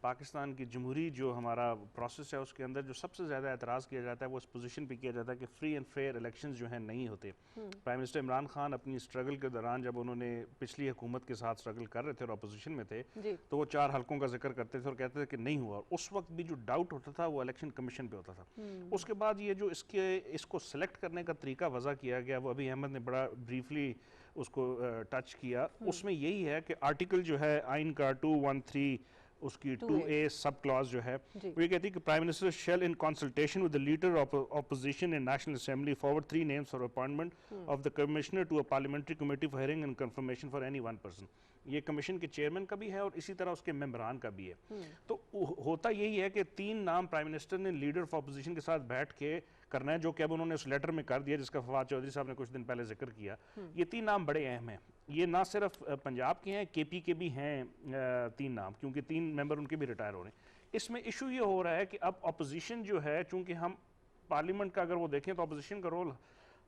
پاکستان کی جمہوری جو ہمارا پروسیس ہے اس کے اندر جو سب سے زیادہ اعتراض کیا جاتا ہے وہ اس پوزیشن پہ کیا جاتا ہے کہ فری اینڈ فیئر الیکشنز جو ہیں نہیں ہوتے. پرائم منسٹر عمران خان اپنی اسٹرگل کے دوران جب انہوں نے پچھلی حکومت کے ساتھ اسٹرگل کر رہے تھے اور اپوزیشن میں تھے تو وہ 4 حلقوں کا ذکر کرتے تھے اور کہتے تھے کہ نہیں ہوا. اس وقت بھی جو ڈاؤٹ ہوتا تھا وہ الیکشن کمیشن پہ ہوتا تھا. اس کے بعد یہ جو اس کو سلیکٹ کرنے کا طریقہ وضع کیا گیا وہ ابھی احمد نے بڑا بریفلی اس کو ٹچ کیا. اس میں یہی ہے کہ آرٹیکل جو ہے آئین کا 213 اس کی 2A سب کلاز جو ہے وہ یہ کہتی ہے کہ prime minister shall in consultation with the leader of opposition in national assembly forward 3 names for appointment of the commissioner to a parliamentary committee for hearing and confirmation for any one person. یہ commission کے chairman کا بھی ہے اور اسی طرح اس کے ممبران کا بھی ہے. تو ہوتا یہی ہے کہ 3 نام پرائم منسٹر نے لیڈر آف اپوزیشن کے ساتھ بیٹھ کے کرنا ہے جو کہ اب انہوں نے اس لیٹر میں کر دیا جس کا فواد چودھری صاحب نے کچھ دن پہلے ذکر کیا. یہ 3 نام بڑے اہم ہیں. یہ نہ صرف پنجاب کے ہیں کے پی کے بھی ہیں 3 نام کیونکہ 3 ممبر ان کے بھی ریٹائر ہو رہے ہیں. اس میں ایشو یہ ہو رہا ہے کہ اب اپوزیشن جو ہے چونکہ ہم پارلیمنٹ کا اگر وہ دیکھیں تو اپوزیشن کا رول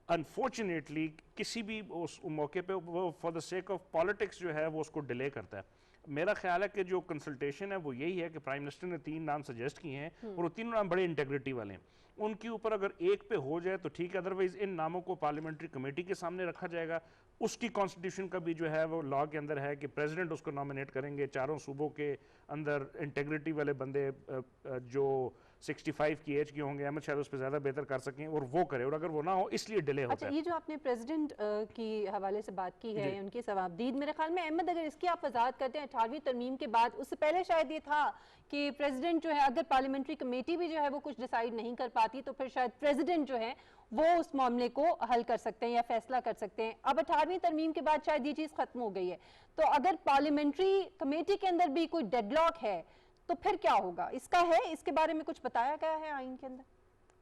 انفارچونیٹلی کسی بھی اس موقع پہ وہ for the sake of politics جو ہے وہ اس کو ڈیلے کرتا ہے. میرا خیال ہے کہ جو کنسلٹیشن ہے وہ یہی ہے کہ پرائم منسٹر نے 3 نام سجیسٹ کیے ہیں اور وہ 3 نام بڑے انٹیگریٹی والے ہیں. ان کے اوپر اگر ایک پہ ہو جائے تو ٹھیک ہے, ادروائز ان ناموں کو پارلیمنٹری کمیٹی کے سامنے رکھا جائے گا. اس کی کانسٹیٹیوشن کا بھی جو ہے وہ لا کے اندر ہے کہ پریزیڈنٹ اس کو نامینیٹ کریں گے. 4 صوبوں کے اندر انٹیگریٹی والے بندے جو 65 کی ایج کے ہوں گے, احمد شاید اس پہ زیادہ بہتر کر سکیں اور وہ کرے, اور اگر وہ نہ ہو اس لیے ڈیلے ہوتا ہے. اچھا, یہ جو آپ نے پریزیڈنٹ کی حوالے سے بات کی ہے ان کی ثوابدید, میرے خیال میں احمد اگر اس کی آپ وضاحت کرتے ہیں 18ویں ترمیم کے بعد, اس سے پہلے شاید یہ تھا کہ پریزیڈنٹ جو ہے اگر پارلیمنٹری کمیٹی بھی جو ہے وہ کچھ ڈیسائیڈ نہیں کر پاتی تو پھر شاید پریزیڈنٹ جو ہے وہ اس معاملے کو حل کر سکتے ہیں یا فیصلہ کر سکتے ہیں. اب 18ویں ترمیم کے بعد شاید یہ چیز ختم ہو گئی ہے, تو اگر پارلیمنٹری کمیٹی کے اندر بھی کوئی ڈیڈ لاک ہے تو پھر کیا ہوگا؟ اس کا ہے, اس کے بارے میں کچھ بتایا گیا ہے آئین کے اندر؟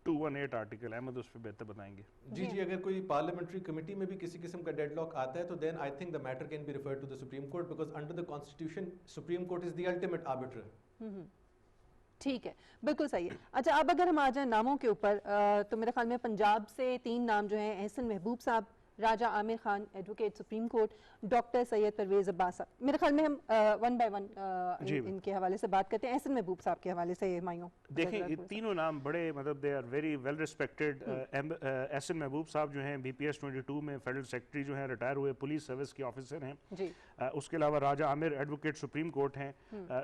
218 آرٹیکل احمد اس پہ بہتر بتائیں گے. جی اگر کوئی پارلیمنٹری کمیٹی میں بھی کسی قسم کا ڈیڈ لاک آتا ہے تو then I think the matter can be referred to the supreme court because under the constitution supreme court is the ultimate arbiter. ٹھیک ہے, بالکل صحیح ہے. اچھا, اب اگر ہم آ جائیں ناموں کے اوپر تو میرے خیال میں پنجاب سے 3 نام جو ہیں, احسن محبوب صاحب, Raja Amir Khan advocate supreme court, doctor Syed Pervez Abbas صاحب. میرے خیال میں ہم 1 بائی 1 ان کے حوالے سے بات کرتے ہیں. احسن محبوب صاحب کے حوالے سے مایوں دیکھیں, یہ تینوں نام بڑے مطلب they are very well respected. Ahsan Mehboob صاحب جو ہیں BPS 22 میں فیڈرل سیکرٹری جو ہیں, ریٹائر ہوئے پولیس سروس کے آفیسر ہیں. اس کے علاوہ راجہ عامر ایڈوکیٹ سپریم کورٹ ہیں.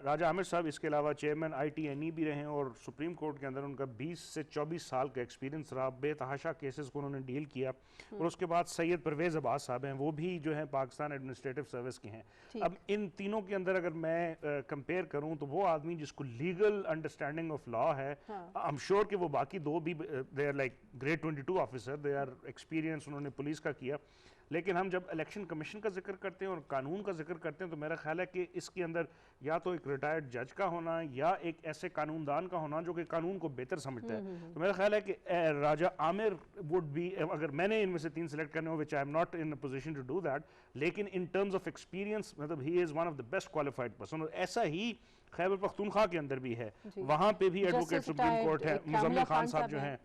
راجہ عامر صاحب اس کے علاوہ چیئرمین ITNE بھی رہے ہیں اور سپریم کورٹ کے اندر ان کا 20 سے 24 سال کا ایکسپیرینس رہا. بے تحاشا کیسز کو انہوں نے ڈیل کیا. اور اس کے بعد سید پرویز عباس صاحب ہیں, وہ بھی جو ہیں پاکستان ایڈمنسٹریٹو سروس کے ہیں. اب ان تینوں کے اندر اگر میں کمپیئر کروں تو وہ آدمی جس کو لیگل انڈرسٹینڈنگ آف لا ہے, آئی ایم شیور کہ وہ باقی 2 بھی they are like grade 22 officer, they are experience, انہوں نے پولیس کا کیا. لیکن ہم جب الیکشن کمیشن کا ذکر کرتے ہیں اور قانون کا ذکر کرتے ہیں تو میرا خیال ہے کہ اس کے اندر یا تو ایک ریٹائرڈ جج کا ہونا یا ایک ایسے قانون دان کا ہونا جو کہ قانون کو بہتر سمجھتا ہے. تو میرا خیال ہے کہ راجہ عامر وڈ بی, اگر میں نے ان میں سے 3 سلیکٹ کرنے ہو which I am not in a position to do that, لیکن in terms of experience مطلب he is one of the best qualified person. اور ایسا ہی خیبر پختونخوا کے اندر بھی ہے, وہاں پہ بھی ایڈوکیٹ سپریم کورٹ ہے, مزمل خان صاحب جو ہیں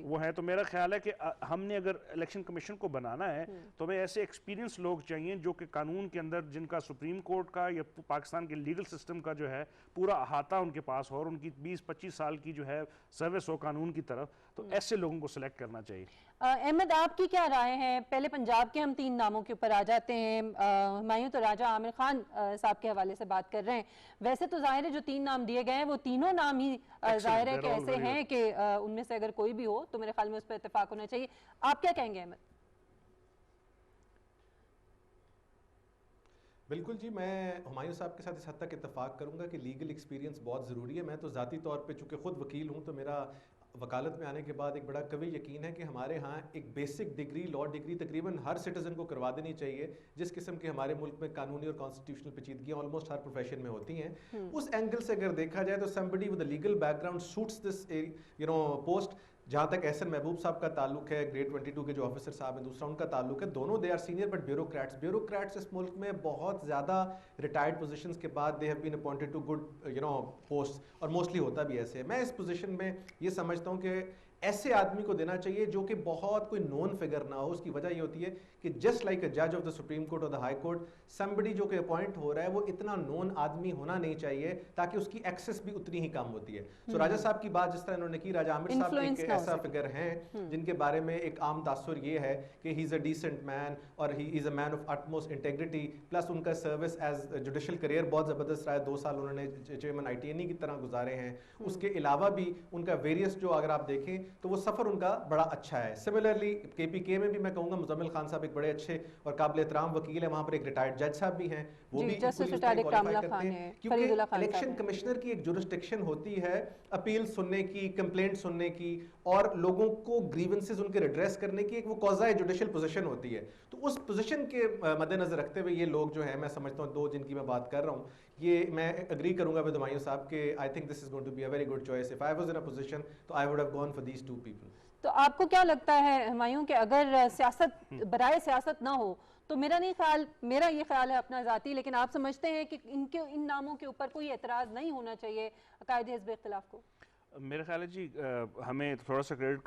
وہ ہیں. تو میرا خیال ہے کہ ہم نے اگر الیکشن کمیشن کو بنانا ہے تو ہمیں ایسے ایکسپیرینس لوگ چاہیے جو کہ قانون کے اندر جن کا سپریم کورٹ کا یا پاکستان کے لیگل سسٹم کا جو ہے پورا احاطہ ان کے پاس ہو اور ان کی 20-25 سال کی جو ہے سروس ہو قانون کی طرف, تو ایسے لوگوں کو سلیکٹ کرنا چاہیے. احمد, آپ کی کیا رائے ہیں؟ پہلے پنجاب کے ہم 3 ناموں کے اوپر آ جاتے ہیں. ہمایوں تو راجہ عامر خان صاحب کے حوالے سے بات کر رہے ہیں. ویسے تو ظاہر ہے جو 3 نام دیے گئے ہیں وہ تینوں نام ہی ظاہر ہے کہ ایسے ہیں کہ ان میں سے اگر کوئی بھی ہو تو میرے خیال میں اس پر اتفاق ہونا چاہیے. آپ کیا کہیں گے احمد؟ بالکل جی, میں ہمایوں صاحب کے ساتھ اس حد تک اتفاق کروں گا کہ لیگل ایکسپیرینس بہت ضروری ہے. میں تو ذاتی طور پہ چونکہ خود وکیل ہوں تو میرا وکالت میں آنے کے بعد ایک بڑا قوی یقین ہے کہ ہمارے ہاں ایک بیسک ڈگری, لا ڈگری تقریباً ہر سٹیزن کو کروا دینی چاہیے. جس قسم کے ہمارے ملک میں قانونی اور کانسٹیٹیوشنل پیچیدگیاں آلموسٹ ہر پروفیشن میں ہوتی ہیں, اس اینگل سے اگر دیکھا جائے تو somebody with a legal background suits this post. جہاں تک احسن محبوب صاحب کا تعلق ہے, گریڈ 22 کے جو آفیسر صاحب ہیں, دوسرا ان کا تعلق ہے, دونوں they are senior but bureaucrats اس ملک میں بہت زیادہ ریٹائرڈ پوزیشنز کے بعد they have been appointed to good post, اور موسٹلی ہوتا بھی ایسے ہے. میں اس پوزیشن میں یہ سمجھتا ہوں کہ ایسے آدمی کو دینا چاہیے جو کہ بہت کوئی نون فگر نہ ہو. اس کی وجہ یہ ہوتی ہے کہ جسٹ لائک اے جج آف دا سپریم کورٹ اور دا ہائی کورٹ somebody جو کہ اپوائنٹ ہو رہا ہے وہ اتنا نون آدمی ہونا نہیں چاہیے تاکہ اس کی ایکسس بھی اتنی ہی کم ہوتی ہے. سو راجہ صاحب کی بات جس طرح انہوں نے کی, راجہ عامر صاحب ایک ایسا فگر ہیں جن کے بارے میں ایک عام تاثر یہ ہے کہ ہی از اے ڈیسنٹ مین اور ہی از اے مین آف اٹموسٹ انٹیگریٹی, پلس ان کا سروس ایز جوڈیشل کریئر بہت زبردست رہا ہے, 2 سال انہوں نے چیئرمین آئی ٹی این ای کی طرح گزارے ہیں. اس کے علاوہ بھی ان کا ویریس جو اگر آپ دیکھیں تو وہ سفر ان کا بڑا اچھا ہے. سملرلی کے پی کے میں بھی میں کہوں گا مزمل خان صاحب ایک بڑے اچھے اور قابل احترام وکیل ہیں, وہاں پر ایک ریٹائرڈ جج صاحب بھی ہیں, وہ بھی کوالیفائی کرتے ہیں کیونکہ الیکشن کمشنر کی ایک جورسڈکشن ہوتی ہے اپیل سننے کی, کمپلینٹ سننے کی اور لوگوں کو گریونسز ان کے ریڈریس کرنے کی, ایک وہ قوضۂ جوڈیشل پوزیشن ہوتی ہے. تو اس پوزیشن کے مد نظر رکھتے ہوئے یہ لوگ جو ہیں, میں سمجھتا ہوں 2 جن کی میں بات کر رہا ہوں, یہ میں اگری کروں گا ود ہمایوں صاحب کہ I think this is going to be a very good choice. If I was in a position تو I would have gone for these 2 people. تو آپ کو کیا لگتا ہے ہمایوں کہ اگر سیاست برائے سیاست نہ ہو تو میرا یہ خیال ہے اپنا ذاتی, لیکن آپ سمجھتے ہیں کہ ان ناموں کے اوپر کوئی اعتراض نہیں ہونا چاہیے قائد حزب اختلاف کو؟ میرا خیال ہے جی ہمیں تھوڑا سا کریڈٹ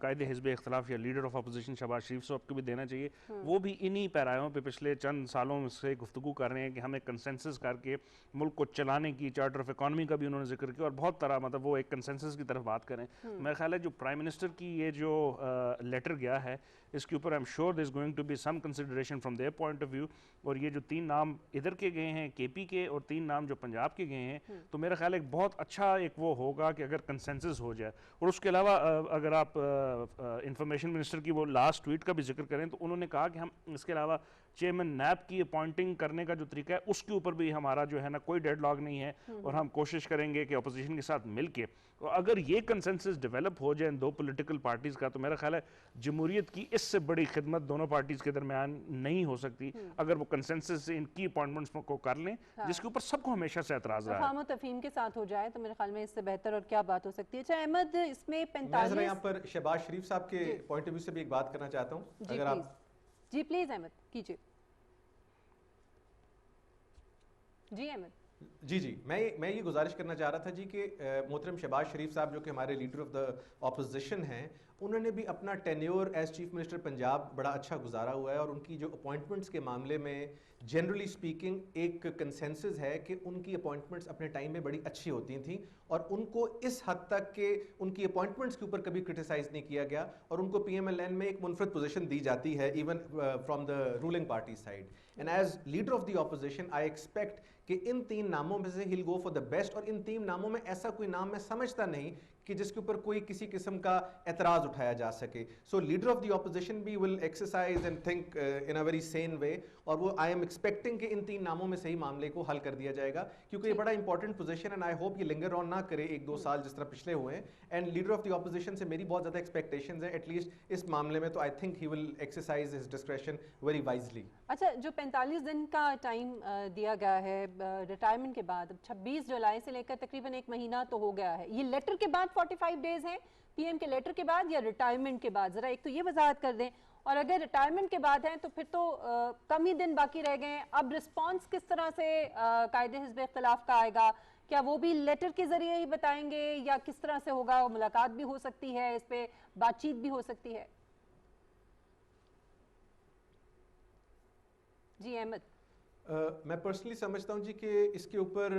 قائد حزب اختلاف یا لیڈر آف اپوزیشن شہباز شریف صاحب کو بھی دینا چاہیے. وہ بھی انہی پیرایوں پہ پچھلے چند سالوں سے گفتگو کر رہے ہیں کہ ہمیں کنسنسس کر کے ملک کو چلانے کی, چارٹر آف اکانومی کا بھی انہوں نے ذکر کیا اور بہت طرح مطلب وہ ایک کنسنسس کی طرف بات کریں. میرا خیال ہے جو پرائم منسٹر کی یہ جو لیٹر گیا ہے اس کے اوپر I am sure there is going to be some consideration from their point of view. اور یہ جو 3 نام ادھر کے گئے ہیں کے پی کے اور 3 نام جو پنجاب کے گئے ہیں, تو میرا خیال ایک بہت اچھا ایک وہ ہوگا کہ اگر کنسنسس ہو جائے. اور اس کے علاوہ اگر آپ انفارمیشن منسٹر کی وہ لاسٹ ٹویٹ کا بھی ذکر کریں تو انہوں نے کہا کہ ہم اس کے علاوہ چیئرمین نیب کی اپوائنٹنگ کرنے کا جو طریقہ ہے اس کے اوپر بھی ہمارا جو ہے نا کوئی ڈیڈ لاک نہیں ہے, اور ہم کوشش کریں گے کہ اپوزیشن کے ساتھ مل کے اگر یہ کنسنسس ڈیولپ ہو جائے ان 2 پولیٹیکل پارٹیز کا, تو میرا خیال ہے جمہوریت کی اس سے بڑی خدمت دونوں پارٹیز کے درمیان نہیں ہو سکتی اگر وہ کنسنسس سے ان کی اپوائنٹمنٹس کو کر لیں جس کے اوپر سب کو ہمیشہ سے اعتراض رہا ہے. تفاہم و تفہیم کے ساتھ ہو جائے تو میرے خیال میں اس سے بہتر اور کیا بات ہو سکتی ہے. اچھا احمد, اس میں 45 میں یہاں پر شہباز شریف صاحب کے پوائنٹ آف ویو سے بھی ایک بات کرنا چاہتا ہوں. اگر آپ جی پلیز احمد کیجیے. جی احمد. جی میں یہ گزارش کرنا چاہ رہا تھا جی کہ محترم شہباز شریف صاحب جو کہ ہمارے لیڈر آف دا اپوزیشن ہیں, انہوں نے بھی اپنا tenure as chief minister Punjab بڑا اچھا گزارا ہوا ہے, اور ان کی جو اپوائنٹمنٹس کے معاملے میں جنرلی سپیکنگ ایک کنسنسس ہے کہ ان کی اپوائنٹمنٹس اپنے ٹائم میں بڑی اچھی ہوتی تھیں, اور ان کو اس حد تک کہ ان کی اپوائنٹمنٹس کے اوپر کبھی کرٹیسائز نہیں کیا گیا, اور ان کو پی ایم ایل این میں ایک منفرد پوزیشن دی جاتی ہے even from the ruling party side. And as leader of the opposition I expect کہ ان 3 ناموں میں سے he'll go for the best, اور ان 3 ناموں میں ایسا کوئی نام میں سمجھتا نہیں کہ جس کے اوپر کوئی کسی قسم کا اعتراض اٹھایا جا سکے. So leader of the opposition بھی will exercise and think in a very sane way, اور وہ آئی ایم ایکسپیکٹنگ کہ ان 3 ناموں میں صحیح معاملے کو حل کر دیا جائے گا, کیونکہ یہ بڑا important position and I hope یہ لنگر آن نہ کرے 1-2 سال جس طرح پچھلے ہوئے ہیں. And leader of the opposition سے میری بہت زیادہ ایکسپیکٹیشنز ہیں ایٹ لیسٹ اس معاملے میں, تو I think he will exercise his discretion very wisely. اچھا, جو 45 دن کا ٹائم دیا گیا ہے ریٹائرمنٹ کے بعد, 26 جولائی سے لے کر تقریباً 1 مہینہ تو ہو گیا ہے, یہ لیٹر کے بعد 45 ڈیز ہیں پی ایم کے لیٹر کے بعد یا ریٹائرمنٹ کے بعد؟ ذرا ایک تو یہ وضاحت کر دیں, اور اگر ریٹائرمنٹ کے بعد ہیں تو پھر تو کم ہی دن باقی رہ گئے ہیں. اب رسپانس کس طرح سے قائد حزب اختلاف کا آئے گا؟ کیا وہ بھی لیٹر کے ذریعے ہی بتائیں گے یا کس طرح سے ہوگا؟ ملاقات بھی ہو سکتی ہے, اس پہ بات چیت بھی ہو سکتی ہے. جی احمد. میں پرسنلی سمجھتا ہوں جی کہ اس کے اوپر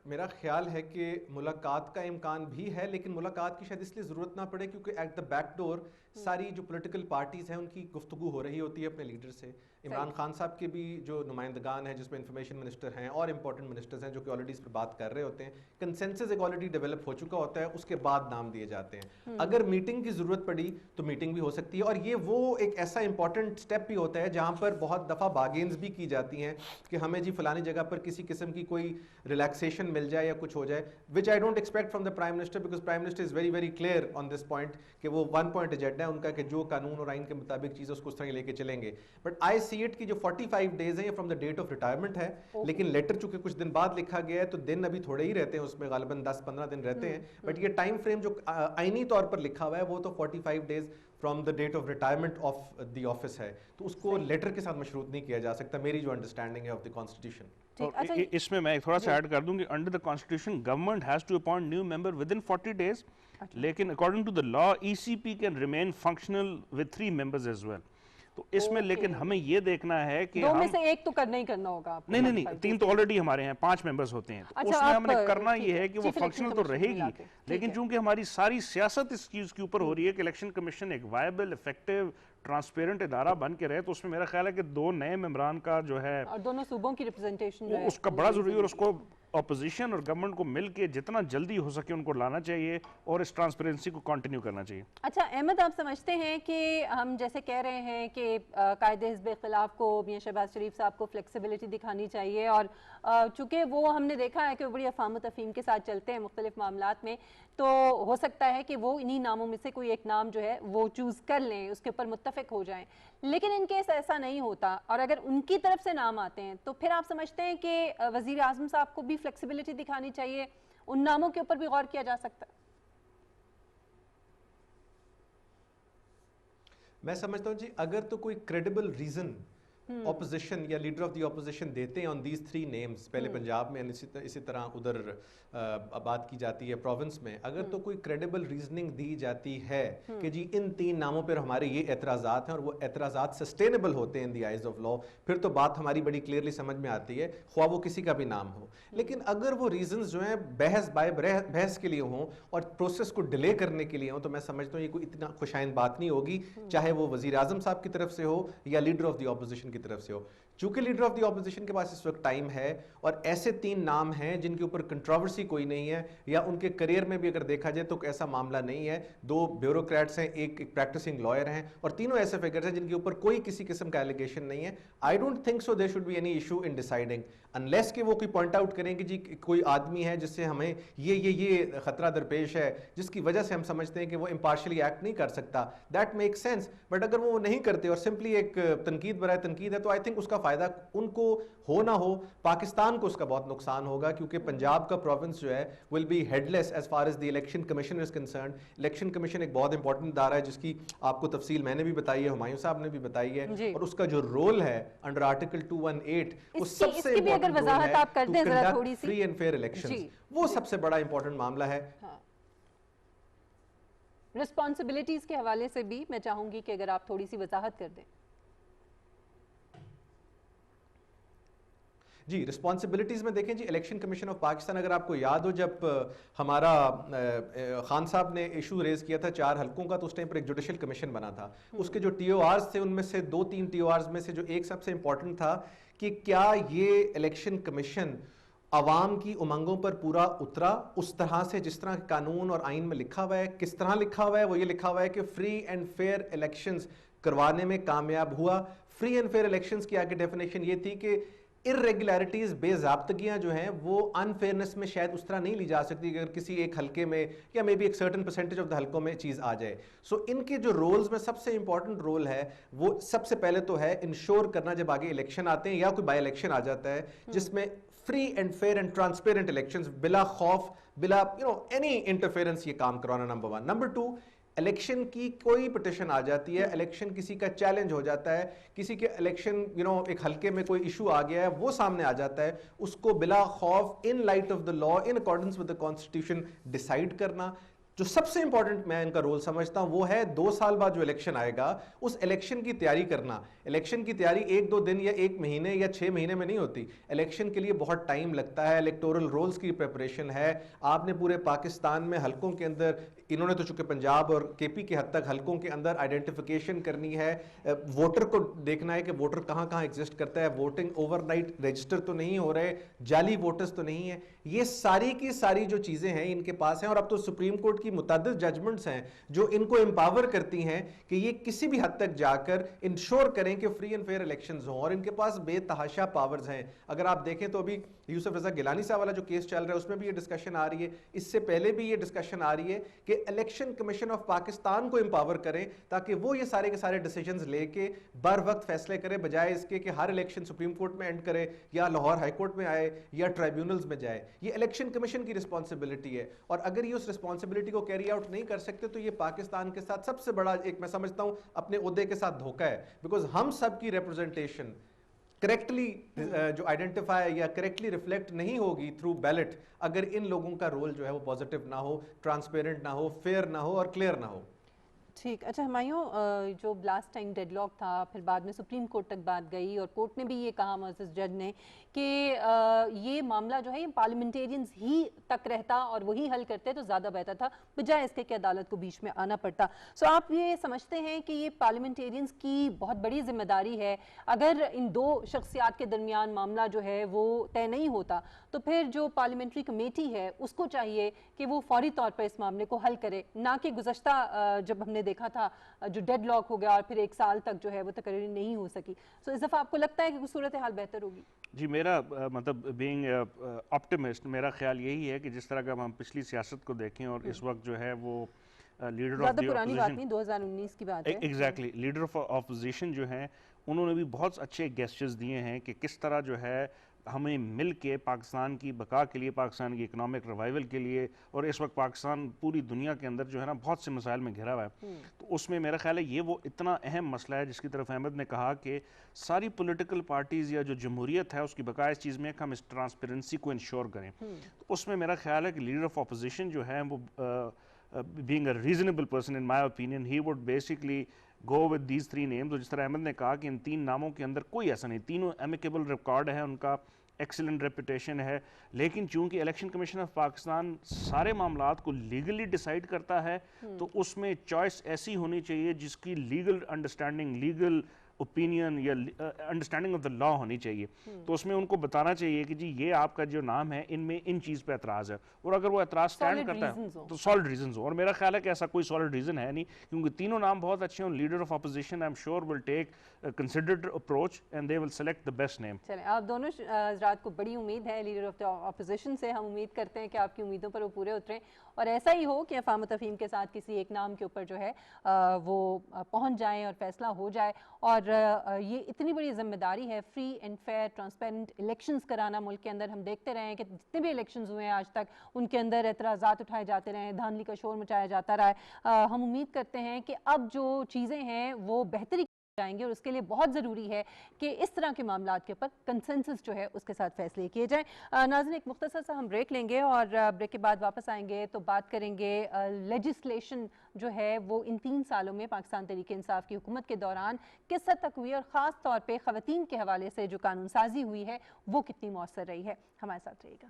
میرا خیال ہے کہ ملاقات کا امکان بھی ہے, لیکن ملاقات کی شاید اس لیے ضرورت نہ پڑے کیونکہ ایٹ دا بیک ڈور ساری جو پولیٹیکل پارٹیز ہیں ان کی گفتگو ہو رہی ہوتی ہے اپنے لیڈر سے. عمران خان صاحب کے بھی جو نمائندگان ہیں جس میں انفارمیشن منسٹر ہیں اور امپورٹنٹ منسٹرز ہیں جو کہ آلریڈی اس پر بات کر رہے ہوتے ہیں, کنسنسس ایک آلریڈی ڈیولپ ہو چکا ہوتا ہے, اس کے بعد نام دیے جاتے ہیں. اگر میٹنگ کی ضرورت پڑی تو میٹنگ بھی ہو سکتی ہے, اور یہ وہ ایک ایسا امپورٹنٹ اسٹیپ بھی ہوتا ہے جہاں پر بہت دفعہ بارگینز بھی کی جاتی ہیں کہ ہمیں جی فلانی جگہ پر کسی قسم کی کوئی ریلیکسیشن مل جائے یا کچھ ہو جائے, which I don't expect from the prime minister because prime minister is very very clear on this point کہ وہ 1 پوائنٹ ایجنڈا ہے ان کا کہ جو قانون اور آئین کے مطابق چیز ہے اس کو اس طرح لے کے چلیں گے. بٹ آئی سی اٹ کی جو 45 ڈیز ہیں یہ from the date of retirement ہے, لیکن لیٹر چونکہ کچھ دن بعد لکھا گیا ہے تو دن ابھی تھوڑے ہی رہتے ہیں, اس میں غالباً 10-15 دن رہتے ہیں, بٹ یہ ٹائم فریم جو آئینی طور پر لکھا ہوا ہے وہ تو 45 days from the date of retirement of the office ہے, تو اس کو لیٹر کے ساتھ مشروط نہیں کیا جا سکتا, میری جو انڈرسٹینڈنگ ہے آف دی کانسٹیٹیوشن. اس میں میں تھوڑا سا ایڈ کر دوں کہ under the constitution government has to appoint new member within 40 days, لیکن according to the law E C P can remain functional with 3 members as well. تو اس میں لیکن ہمیں یہ دیکھنا ہے کہ دو میں سے ایک تو کرنا ہی کرنا ہوگا. نہیں 3 تو آلریڈی ہمارے ہیں, 5 ممبرز ہوتے ہیں. اس میں ہم نے کرنا یہ ہے کہ وہ فنکشنل تو رہے گی, لیکن چونکہ ہماری ساری سیاست اس چیز کے اوپر ہو رہی ہے کہ الیکشن کمیشن ایک وائبل, افیکٹو, ٹرانسپیرنٹ ادارہ بن کے رہے, تو اس میں میرا خیال ہے کہ 2 نئے ممبران کا جو ہے اور دونوں صوبوں کی ریپرزنٹیشن جو ہے اس کا بڑا ضروری ہے, اور اس کو اپوزیشن اور گورنمنٹ کو مل کے جتنا جلدی ہو سکے ان کو لانا چاہیے اور اس ٹرانسپیرنسی کو کنٹینیو کرنا چاہیے. اچھا احمد, آپ سمجھتے ہیں کہ ہم جیسے کہہ رہے ہیں کہ قائد حزب اختلاف کو میاں شہباز شریف صاحب کو فلیکسیبلٹی دکھانی چاہیے, اور چونکہ وہ ہم نے دیکھا ہے کہ وہ بڑی افہام و تفہیم کے ساتھ چلتے ہیں مختلف معاملات میں, تو ہو سکتا ہے کہ وہ انہی ناموں میں سے کوئی ایک نام جو ہے وہ چوز کر لیں, اس کے اوپر متفق ہو جائیں, لیکن ان کیس ایسا نہیں ہوتا اور اگر ان کی طرف سے نام آتے ہیں تو پھر آپ سمجھتے ہیں کہ وزیر اعظم صاحب کو بھی فلیکسیبلٹی دکھانی چاہیے, ان ناموں کے اوپر بھی غور کیا جا سکتا ہے؟ میں سمجھتا ہوں جی, اگر تو کوئی کریڈیبل ریزن اپوزیشن یا لیڈر آف دی اپوزیشن دیتے ہیں آن دیز 3 نیمز, پہلے پنجاب میں اسی طرح ادھر بات کی جاتی ہے پروونس میں, اگر تو کوئی کریڈیبل ریزننگ دی جاتی ہے کہ جی ان 3 ناموں پر ہمارے یہ اعتراضات ہیں اور وہ اعتراضات سسٹینیبل ہوتے ہیں ان دی آئیز آف لا, پھر تو بات ہماری بڑی کلیئرلی سمجھ میں آتی ہے, خواہ وہ کسی کا بھی نام ہو. لیکن اگر وہ ریزنز جو ہیں بحث کے لیے ہوں اور پروسیس کو ڈیلے کرنے کے لیے ہوں, تو میں سمجھتا ہوں یہ کوئی اتنا خوشائند بات نہیں ہوگی, چاہے وہ وزیر اعظم صاحب کی طرف سے ہو یا لیڈر آف دی اپوزیشن کی طرف سے ہو. چونکہ لیڈر آف دی اپوزیشن کے پاس اس وقت ٹائم ہے اور ایسے 3 نام ہیں جن کے اوپر کنٹروورسی کوئی نہیں ہے, یا ان کے کریئر میں بھی اگر دیکھا جائے تو ایسا معاملہ نہیں ہے. 2 بیوروکریٹس ہیں, ایک پریکٹسنگ لائر ہیں, اور تینوں ایسے فگرز ہیں جن کے اوپر کوئی کسی قسم کا ایلیگیشن نہیں ہے. I don't think so there should be any issue in deciding, unless کہ وہ کوئی پوائنٹ آؤٹ کریں کہ جی کوئی آدمی ہے جس سے ہمیں یہ خطرہ درپیش ہے جس کی وجہ سے ہم سمجھتے ہیں کہ وہ امپارشلی ایکٹ نہیں کر سکتا, دیٹ میک سینس. بٹ اگر وہ نہیں کرتے اور سمپلی ایک تنقید برائے تنقید ہے, تو آئی تھنک اس کا فائدہ ان کو ہو نہ ہو, پاکستان کو اس کا بہت نقصان ہوگا, کیونکہ پنجاب کا پروونس جو ہے will be headless as far as the election commission is concerned. Election commission ایک بہت امپورٹنٹ ادارہ ہے جس کی آپ کو تفصیل میں نے بھی بتائی ہے, ہمایوں صاحب نے بھی بتائی ہے, اور اس کا جو رول ہے انڈر آرٹیکل 218 وہ سب سے امپورٹنٹ رول ہے to conduct free and fair elections, وہ سب سے بڑا امپورٹنٹ معاملہ ہے. رسپانسبلٹیز کے حوالے سے بھی میں چاہوں گی کہ اگر آپ تھوڑی سی وضاحت کر دیں. جی رسپانسبلٹیز میں دیکھیں جی, الیکشن کمیشن آف پاکستان, اگر آپ کو یاد ہو جب ہمارا خان صاحب نے ایشو ریز کیا تھا 4 حلقوں کا, تو اس ٹائم پر ایک جوڈیشل کمیشن بنا تھا. اس کے جو ٹی او آرز تھے ان میں سے 2-3 ٹی او آرز میں سے جو ایک سب سے امپورٹنٹ تھا کہ کیا یہ الیکشن کمیشن عوام کی امنگوں پر پورا اترا اس طرح سے جس طرح قانون اور آئین میں لکھا ہوا ہے. کس طرح لکھا ہوا ہے؟ وہ یہ لکھا ہوا ہے کہ فری اینڈ فیئر الیکشنز کروانے میں کامیاب ہوا. فری اینڈ فیئر الیکشنز کی آگے ڈیفینیشن یہ تھی کہ irregularities, بے ضابطگیاں جو ہیں وہ انفیئرنس میں شاید اس طرح نہیں لی جا سکتی کہ اگر کسی ایک حلقے میں یا مے بی ایک سرٹن پرسنٹیج آف دا حلقوں میں چیز آ جائے. سو ان کے جو رولز میں سب سے امپورٹنٹ رول ہے وہ سب سے پہلے تو ہے انشور کرنا جب آگے الیکشن آتے ہیں یا کوئی بائی الیکشن آ جاتا ہے جس میں free and fair and transparent elections, بلا خوف بلا اینی انٹرفیئرنس, یہ کام کروانا نمبر 1. نمبر 2, الیکشن کی کوئی پٹیشن آ جاتی ہے, الیکشن کسی کا چیلنج ہو جاتا ہے, کسی کے الیکشن ایک حلقے میں کوئی ایشو آ گیا ہے وہ سامنے آ جاتا ہے, اس کو بلا خوف in light of the law in accordance with the constitution decide کرنا. جو سب سے امپورٹنٹ میں ان کا رول سمجھتا ہوں وہ ہے 2 سال بعد جو الیکشن آئے گا اس الیکشن کی تیاری کرنا. الیکشن کی تیاری 1-2 دن یا 1 مہینے یا 6 مہینے میں نہیں ہوتی, الیکشن کے لیے بہت ٹائم لگتا ہے. الیکٹورل رولز کی پریپریشن ہے, آپ نے پورے پاکستان میں حلقوں کے اندر, انہوں نے تو چونکہ پنجاب اور کے پی کے حد تک حلقوں کے اندر آئیڈینٹیفیکیشن کرنی ہے, ووٹر کو دیکھنا ہے کہ ووٹر کہاں کہاں ایگزسٹ کرتا ہے, ووٹنگ اوور نائٹ رجسٹر تو نہیں ہو رہے, جعلی ووٹرز تو نہیں ہیں. یہ ساری کی ساری جو چیزیں ہیں ان کے پاس ہیں, اور اب تو سپریم کورٹ کی متعدد ججمنٹس ہیں جو ان کو امپاور کرتی ہیں کہ یہ کسی بھی حد تک جا کر انشور کریں کہ فری اینڈ فیئر الیکشنز ہوں, اور ان کے پاس بے تحاشا پاورز ہیں. اگر آپ دیکھیں تو ابھی یوسف رضا گیلانی صاحب والا جو کیس چل رہا ہے اس میں بھی یہ ڈسکشن آ رہی ہے, اس سے پہلے بھی یہ ڈسکشن آ رہی ہے کہ الیکشن کمیشن آف پاکستان کو امپاور کریں تاکہ وہ یہ سارے کے سارے ڈیسیجنز لے کے بر وقت فیصلے کرے, بجائے اس کے کہ ہر الیکشن سپریم کورٹ میں اینڈ کرے یا لاہور ہائی کورٹ میں آئے یا ٹرائیبیونلز میں جائے. یہ الیکشن کمیشن کی رسپانسبلٹی ہے, اور اگر یہ اس رسپانسبلٹی کو کیری آؤٹ نہیں کر سکتے تو یہ پاکستان کے ساتھ سب سے بڑا ایک میں سمجھتا ہوں اپنے عہدے کے ساتھ دھوکہ ہے, بیکاز ہم سب کی ریپرزنٹیشن کریکٹلی جو آئیڈینٹیفائی یا کریکٹلی ریفلیکٹ نہیں ہوگی تھرو بیلٹ اگر ان لوگوں کا رول جو ہے وہ پازیٹیو نہ ہو, ٹرانسپیرنٹ نہ ہو, فیئر نہ ہو اور کلیئر نہ ہو. ٹھیک. اچھا ہمایوں، جو لاسٹ ٹائم ڈیڈ لاک تھا پھر بعد میں سپریم کورٹ تک بات گئی اور کورٹ نے بھی یہ کہا معزز جج نے کہ یہ معاملہ جو ہے یہ پارلیمنٹیرینز ہی تک رہتا اور وہی حل کرتے تو زیادہ بہتر تھا بجائے اس کے کہ عدالت کو بیچ میں آنا پڑتا. سو آپ یہ سمجھتے ہیں کہ یہ پارلیمنٹیرینز کی بہت بڑی ذمہ داری ہے؟ اگر ان دو شخصیات کے درمیان معاملہ جو ہے وہ طے نہیں ہوتا تو پھر جو پارلیمنٹری کمیٹی ہے اس کو چاہیے کہ وہ فوری طور پر اس معاملے کو حل کرے، نہ کہ گزشتہ جب ہم نے دیکھا تھا جو ڈیڈ لاک ہو گیا اور پھر 1 سال تک جو ہے وہ تقرری نہیں ہو سکی. سو اس دفعہ آپ کو لگتا ہے کہ صورتحال بہتر ہوگی؟ جی میرا مطلب بینگ آپٹیمسٹ میرا خیال یہی ہے کہ جس طرح کا ہم پچھلی سیاست کو دیکھیں اور اس وقت جو ہے وہ لیڈر آف زیادہ دی پرانی بات اپوزیشن، نہیں، 2019 کی بات ہے. ایگزیکٹلی لیڈر آف اپوزیشن جو ہیں انہوں نے بھی بہت اچھے گیسچرز دیے ہیں کہ کس طرح جو ہے ہمیں مل کے پاکستان کی بقا کے لیے، پاکستان کی اکنامک ریوائول کے لیے، اور اس وقت پاکستان پوری دنیا کے اندر جو ہے نا بہت سے مسائل میں گھرا ہوا ہے، تو اس میں میرا خیال ہے یہ وہ اتنا اہم مسئلہ ہے جس کی طرف احمد نے کہا کہ ساری پولیٹیکل پارٹیز یا جو جمہوریت ہے اس کی بقا اس چیز میں ہے کہ ہم اس ٹرانسپیرنسی کو انشور کریں. تو اس میں میرا خیال ہے کہ لیڈر آف اپوزیشن جو ہے وہ being a reasonable person in my opinion he would basically go with these 3 names. اور جس طرح احمد نے کہا کہ ان 3 ناموں کے اندر کوئی ایسا نہیں، تینوں ایمیکیبل ریکارڈ ہے، ان کا ایکسلنٹ ریپوٹیشن ہے، لیکن چونکہ الیکشن کمیشن آف پاکستان سارے معاملات کو لیگلی ڈیسائیڈ کرتا ہے تو اس میں چوائس ایسی ہونی چاہیے جس کی لیگل انڈرسٹینڈنگ، لیگل اوپینین یا انڈرسٹینڈنگ آف دا لا ہونی چاہیے. تو اس میں ان کو بتانا چاہیے کہ جی یہ آپ کا جو نام ہے ان میں ان چیز پہ اعتراض ہے، اور اگر وہ اعتراض سٹینڈ کرتا ہے تو سالڈ ریزنز ہو. اور میرا خیال ہے کہ ایسا کوئی سالڈ ریزن ہے نہیں، کیونکہ تینوں نام بہت اچھے ہیں. Leader of opposition I am sure will take considered approach and they will select the best name. چلیں، آپ دونوں حضرات کو بڑی امید ہے لیڈر آف دا اپوزیشن سے. ہم امید کرتے ہیں کہ آپ کی امیدوں پر وہ پورے اتریں اور ایسا ہی ہو کہ افہام و تفہیم کے ساتھ کسی ایک نام کے اوپر جو ہے وہ پہنچ جائیں اور فیصلہ ہو جائے. اور یہ اتنی بڑی ذمہ داری ہے free and fair transparent elections کرانا ملک کے اندر. ہم دیکھتے رہے ہیں کہ جتنے بھی الیکشنز ہوئے ہیں آج تک ان کے اندر اعتراضات اٹھائے جاتے رہے ہیں، دھاندلی کا شور مچایا جاتا رہا ہے. ہم امید کرتے ہیں کہ اب جو چیزیں ہیں وہ بہتری جائیں گے اور اس کے لیے بہت ضروری ہے کہ اس طرح کے معاملات کے اوپر کنسنسس جو ہے اس کے ساتھ فیصلے کیے جائیں. ناظرین ایک مختصر سا ہم بریک لیں گے اور بریک کے بعد واپس آئیں گے تو بات کریں گے لیجسلیشن جو ہے وہ ان 3 سالوں میں پاکستان تحریک انصاف کی حکومت کے دوران کس حد تک ہوئی اور خاص طور پہ خواتین کے حوالے سے جو قانون سازی ہوئی ہے وہ کتنی مؤثر رہی ہے. ہمارے ساتھ رہیے گا.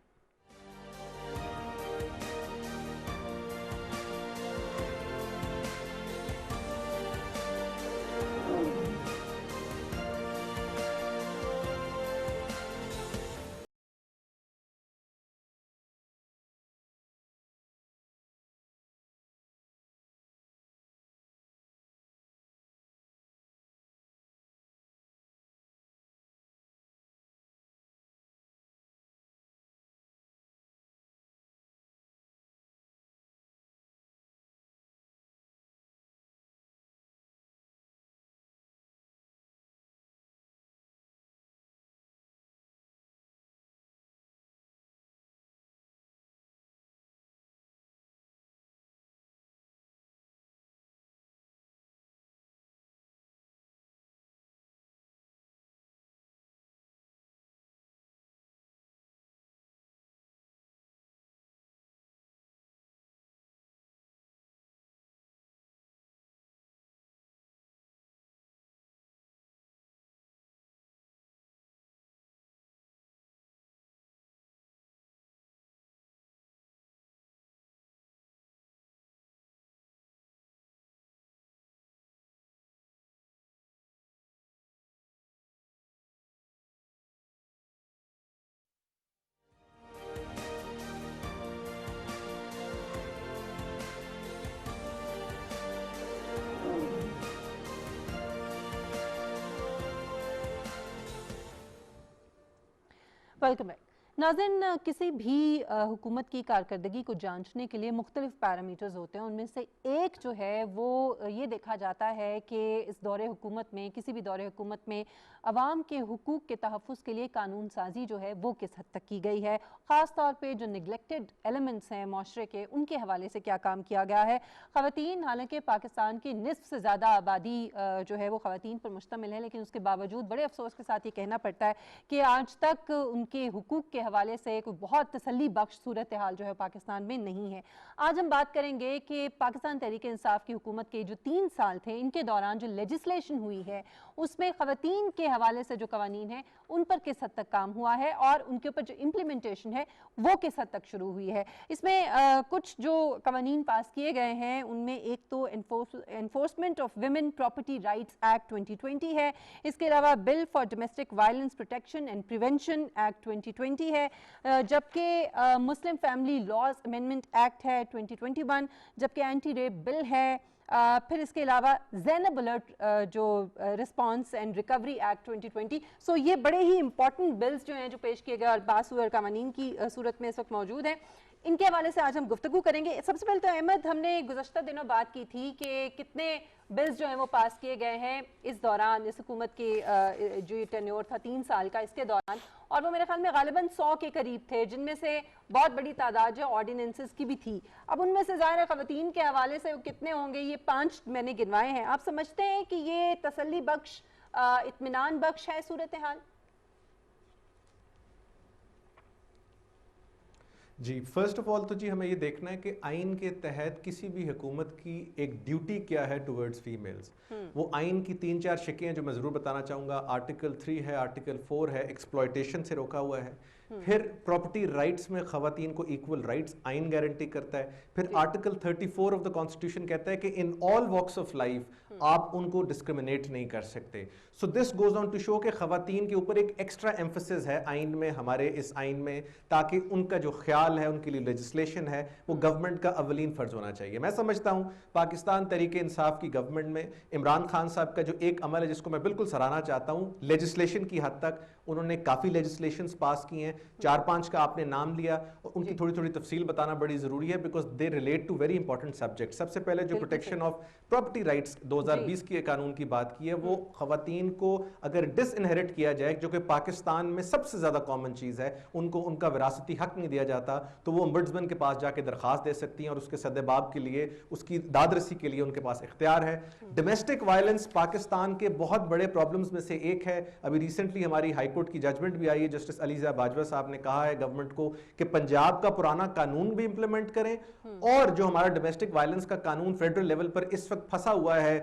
Welcome back. ناظرین کسی بھی حکومت کی کارکردگی کو جانچنے کے لیے مختلف پیرامیٹرز ہوتے ہیں. ان میں سے ایک جو ہے وہ یہ دیکھا جاتا ہے کہ اس دور حکومت میں، کسی بھی دور حکومت میں عوام کے حقوق کے تحفظ کے لیے قانون سازی جو ہے وہ کس حد تک کی گئی ہے، خاص طور پہ جو نگلیکٹڈ ایلیمنٹس ہیں معاشرے کے ان کے حوالے سے کیا کام کیا گیا ہے. خواتین، حالانکہ پاکستان کی نصف سے زیادہ آبادی جو ہے وہ خواتین پر مشتمل ہے، لیکن اس کے باوجود بڑے افسوس کے ساتھ یہ کہنا پڑتا ہے کہ آج تک ان کے حقوق کے حوالے سے کوئی بہت تسلی بخش صورتحال جو ہے پاکستان میں نہیں ہے. آج ہم بات کریں گے کہ پاکستان تحریک انصاف کی حکومت کے جو 3 سال تھے ان کے دوران جو لیجسلیشن ہوئی ہے اس میں خواتین کے حوالے سے جو قوانین ہیں ان پر کس حد تک کام ہوا ہے اور ان کے اوپر جو امپلیمنٹیشن ہے وہ کس حد تک شروع ہوئی ہے. اس میں کچھ جو قوانین پاس کیے گئے ہیں ان میں ایک تو enforcement of women property rights act 2020 ہے, اس کے علاوہ bill for domestic violence protection and prevention act 2020 ہے, جبکہ Muslim family laws amendment act ہے 2021, جبکہ اینٹی ریپ بل ہے, پھر اس کے علاوہ زینب الرٹ جو رسپانس اینڈ ریکوری ایکٹ 2020. سو یہ بڑے ہی امپورٹنٹ بلز جو ہیں جو پیش کیے گئے اور پاس ہوئے قوانین کی صورت میں اس وقت موجود ہیں, ان کے حوالے سے آج ہم گفتگو کریں گے. سب سے پہلے تو احمد, ہم نے گزشتہ دنوں بات کی تھی کہ کتنے بلز جو ہیں وہ پاس کیے گئے ہیں اس دوران, اس حکومت کی جو یہ ٹینیور تھا 3 سال کا, اس کے دوران, اور وہ میرے خیال میں غالباً 100 کے قریب تھے, جن میں سے بہت بڑی تعداد جو آرڈیننسز کی بھی تھی. اب ان میں سے ظاہر خواتین کے حوالے سے کتنے ہوں گے, یہ 5 میں نے گنوائے ہیں. آپ سمجھتے ہیں کہ یہ تسلی بخش, اطمینان بخش ہے صورتحال؟ جی, فرسٹ آف آل تو جی ہمیں یہ دیکھنا ہے کہ آئین کے تحت کسی بھی حکومت کی ایک ڈیوٹی کیا ہے ٹورڈز فیمیلز. وہ آئین کی 3-4 شکیں ہیں جو میں ضرور بتانا چاہوں گا. آرٹیکل 3 ہے, آرٹیکل 4 ہے, ایکسپلائٹیشن سے روکا ہوا ہے. پھر پراپرٹی رائٹس میں خواتین کو ایکول رائٹس آئین گارنٹی کرتا ہے. پھر آرٹیکل 34 آف دا کانسٹیٹیوشن کہتا ہے کہ ان آل واکس آف لائف آپ ان کو ڈسکریمنیٹ نہیں کر سکتے. سو this goes on to show کہ خواتین کے اوپر ایک ایکسٹرا ایمفسس ہے آئین میں, ہمارے اس آئین میں, تاکہ ان کا جو خیال ہے, ان کے لیے لیجسلیشن ہے, وہ گورنمنٹ کا اولین فرض ہونا چاہیے. میں سمجھتا ہوں پاکستان تحریک انصاف کی گورنمنٹ میں عمران خان صاحب کا جو ایک عمل ہے جس کو میں بالکل سراہنا چاہتا ہوں, لیجسلیشن کی حد تک انہوں نے کافی لیجسلیشنز پاس کی ہیں. 4-5 کا آپ نے نام لیا, اور ان کی تھوڑی تفصیل بتانا بڑی ضروری ہے because they relate to very important subject. سب سے پہلے جو پروٹیکشن آف پراپرٹی رائٹس 2020 کے قانون کی بات کی ہے, وہ خواتین کو اگر ڈس انہیرٹ کیا جائے, جو کہ پاکستان میں سب سے زیادہ کامن چیز ہے, ان کو ان کا وراثتی حق نہیں دیا جاتا, تو وہ امبڈسمن کے پاس جا کے درخواست دے سکتی ہیں اور اس کے سدباب کے لیے, اس کی داد رسی کے لیے ان کے پاس اختیار ہے. ڈومیسٹک وائلنس پاکستان کے بہت بڑے پرابلمز میں سے ایک ہے. ابھی ریسنٹلی ہماری ہائی کورٹ کی ججمنٹ بھی آئی ہے, جسٹس علیزہ باجوہ صاحب نے کہا ہے گورنمنٹ کو کہ پنجاب کا پرانا قانون بھی امپلیمنٹ کریں, اور جو ہمارا ڈومیسٹک وائلنس کا قانون فیڈرل لیول پر اس وقت پھنسا ہوا ہے,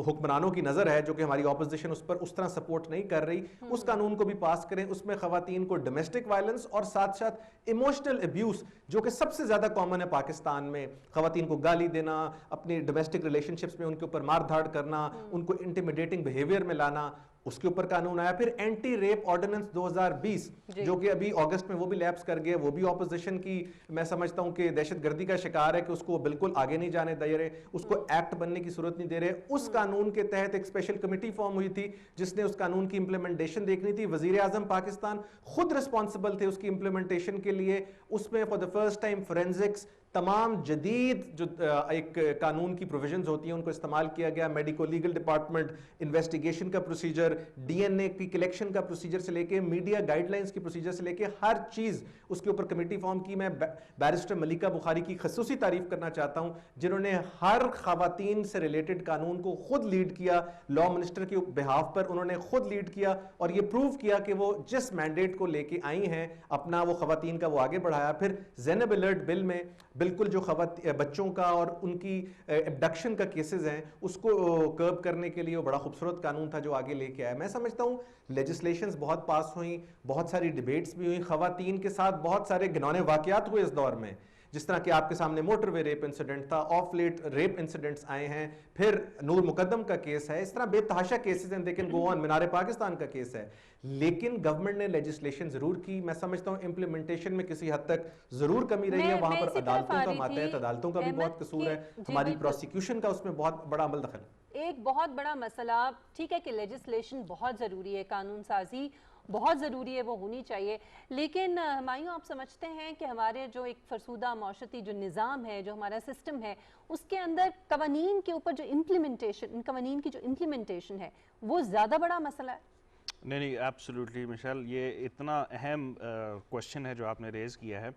حکمرانوں کی نظر ہے جو کہ ہماری اپوزیشن اس پر اس طرح سپورٹ نہیں کر رہی, اس قانون کو بھی پاس کریں. اس میں خواتین کو ڈومیسٹک وائلنس اور ساتھ ساتھ ایموشنل ابیوز, جو کہ سب سے زیادہ کامن ہے پاکستان میں, خواتین کو گالی دینا, اپنی ڈومیسٹک ریلیشن شپس میں ان کے اوپر مار دھاڑ کرنا, ان کو انٹیمیڈیٹنگ بیہیویئر میں لانا, اس کے اوپر قانون آیا. پھر اینٹی ریپ آرڈیننس 2020 جو کہ ابھی اگست میں وہ بھی لیپس کر گئے, وہ بھی اپوزیشن کی میں سمجھتا ہوں کہ دہشت گردی کا شکار ہے کہ اس کو بالکل آگے نہیں جانے دے رہے, اس کو ایکٹ بننے کی صورت نہیں دے رہے. اس قانون کے تحت ایک اسپیشل کمیٹی فارم ہوئی تھی جس نے اس قانون کی امپلیمنٹیشن دیکھنی تھی. وزیر اعظم پاکستان خود رسپانسبل تھے اس کی امپلیمنٹیشن کے لیے. اس میں for the first time forensics, تمام جدید جو ایک قانون کی پروویژنز ہوتی ہیں ان کو استعمال کیا گیا. میڈیکو لیگل ڈپارٹمنٹ, انویسٹیگیشن کا پروسیجر, ڈی این اے کی کلیکشن کا پروسیجر سے لے کے میڈیا گائیڈ لائنز کی پروسیجر سے لے کے ہر چیز اس کے اوپر کمیٹی فارم کی. میں بیرسٹر ملیکہ بخاری کی خصوصی تعریف کرنا چاہتا ہوں جنہوں نے ہر خواتین سے ریلیٹڈ قانون کو خود لیڈ کیا, لا منسٹر کے بہاف پر انہوں نے خود لیڈ کیا اور یہ پروو کیا کہ وہ جس مینڈیٹ کو لے کے آئی ہیں اپنا, وہ خواتین کا وہ آگے بڑھایا. پھر زینب الرٹ بل میں بالکل جو بچوں کا اور ان کی ابڈکشن کا کیسز ہیں اس کو کرب کرنے کے لیے وہ بڑا خوبصورت قانون تھا جو آگے لے کے آیا. میں سمجھتا ہوں لیجسلیشنز بہت پاس ہوئیں, بہت ساری ڈیبیٹس بھی ہوئیں, خواتین کے ساتھ بہت سارے گھنونے واقعات ہوئے اس دور میں, جس طرح کہ آپ کے سامنے موٹر وے ریپ انسیڈنٹ تھا, آف لیٹ ریپ انسیڈنٹس آئے ہیں, پھر نور مقدم کا کیس ہے, اس طرح بے تحاشا کیسز ہیں. دیکھیں گو آن, مینار پاکستان کا کیس ہے. لیکن گورنمنٹ نے لیجسلیشن ضرور کی. میں سمجھتا ہوں امپلیمنٹیشن میں کسی حد تک ضرور کمی رہی ہے, وہاں پر عدالتوں کا ماتحت عدالتوں کا بھی بہت قصور ہے, ہماری پروسیکیوشن کا اس میں بہت بڑا عمل دخل ہے. ایک بہت بڑا مسئلہ, ٹھیک ہے کہ لیجسلیشن بہت ضروری ہے, قانون سازی بہت ضروری ہے, وہ ہونی چاہیے, لیکن ہمایوں آپ سمجھتے ہیں کہ ہمارے جو ایک فرسودہ معاشرتی جو نظام ہے, جو ہمارا سسٹم ہے, اس کے اندر قوانین کے اوپر جو امپلیمنٹیشن, ان قوانین کی جو امپلیمنٹیشن ہے وہ زیادہ بڑا مسئلہ ہے؟ نہیں ایبسلیوٹلی مشیل, یہ اتنا اہم کوشچن ہے جو آپ نے ریز کیا ہے.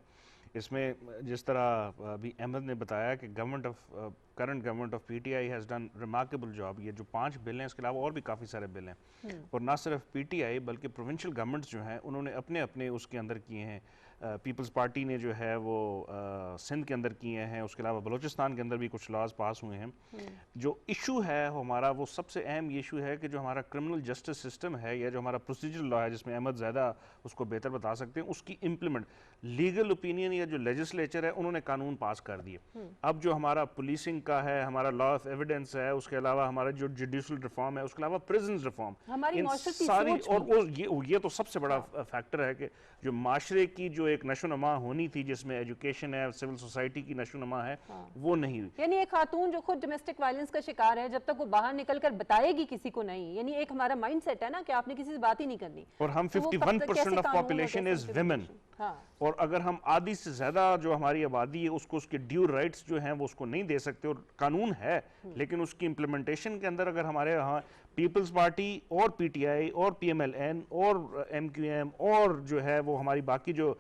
اس میں جس طرح ابھی احمد نے بتایا کہ current government of P T I has done remarkable job. یہ جو 5 بل ہیں اس کے علاوہ اور بھی کافی سارے بل ہیں, اور نہ صرف پی ٹی آئی بلکہ پروونشل گورنمنٹس جو ہیں انہوں نے اپنے اس کے اندر کیے ہیں. پیپلز پارٹی نے جو ہے وہ سندھ کے اندر کیے ہیں, اس کے علاوہ بلوچستان کے اندر بھی کچھ لاز پاس ہوئے ہیں. جو ایشو ہے ہمارا, وہ سب سے اہم ایشو ہے کہ جو ہمارا کرمنل جسٹس سسٹم ہے یا جو ہمارا پروسیجرل لا ہے, جس میں احمد زیادہ اس کو بہتر بتا سکتے ہیں, اس کی امپلیمنٹ. لیگل اوپینین یا جو لیجسلیچر ہے انہوں نے قانون پاس کر دیے. اب جو ہمارا پولیسنگ کا ہے, ہمارا لا آف ایویڈنس ہے, اس کے علاوہ ہمارا جو جوڈیشل ریفارم ہے, اس کے علاوہ پریزنز ریفارم, ان ساری, اور یہ تو سب سے بڑا فیکٹر ہے کہ جو معاشرے کی جو ایک نشو نما ہونی تھی, جس میں ایجوکیشن ہے, سول سوسائٹی کی نشو نما ہے, وہ نہیں ہوئی. یعنی ایک خاتون جو خود ڈومیسٹک وائلنس کا شکار ہے, جب تک وہ باہر نکل کر بتائے گی کسی کو نہیں, یعنی ایک ہمارا مائنڈ سیٹ ہے نا کہ آپ نے کسی سے بات ہی نہیں کرنی, اور ہم 51% آف پاپولیشن از ویمن, اور اگر ہم آدھی سے زیادہ جو ہماری آبادی ہے اس کو اس کے ڈیو رائٹس جو ہیں وہ اس کو نہیں دے سکتے, اور قانون ہے لیکن اس کی امپلیمنٹیشن کے اندر اگر ہمارے ہاں پیپلز پارٹی اور پی ٹی آئی اور پی ایم ایل این اور ایم کیو ایم اور جو ہے وہ ہماری باقی جو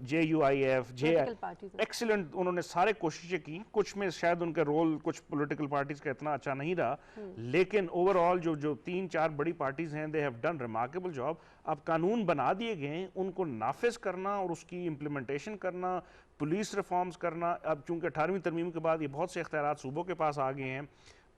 جے یو آئی ایف, جے ایکسیلنٹ, انہوں نے سارے کوششیں کی. کچھ میں شاید ان کا رول کچھ پولیٹیکل پارٹیز کا اتنا اچھا نہیں رہا, لیکن اوور آل جو 3-4 بڑی پارٹیز ہیں, they have done remarkable job. اب قانون بنا دیے گئے ہیں, ان کو نافذ کرنا اور اس کی امپلیمنٹیشن کرنا, پولیس ریفارمز کرنا. اب چونکہ 18ویں ترمیم کے بعد یہ بہت سے اختیارات صوبوں کے پاس آ گئے ہیں,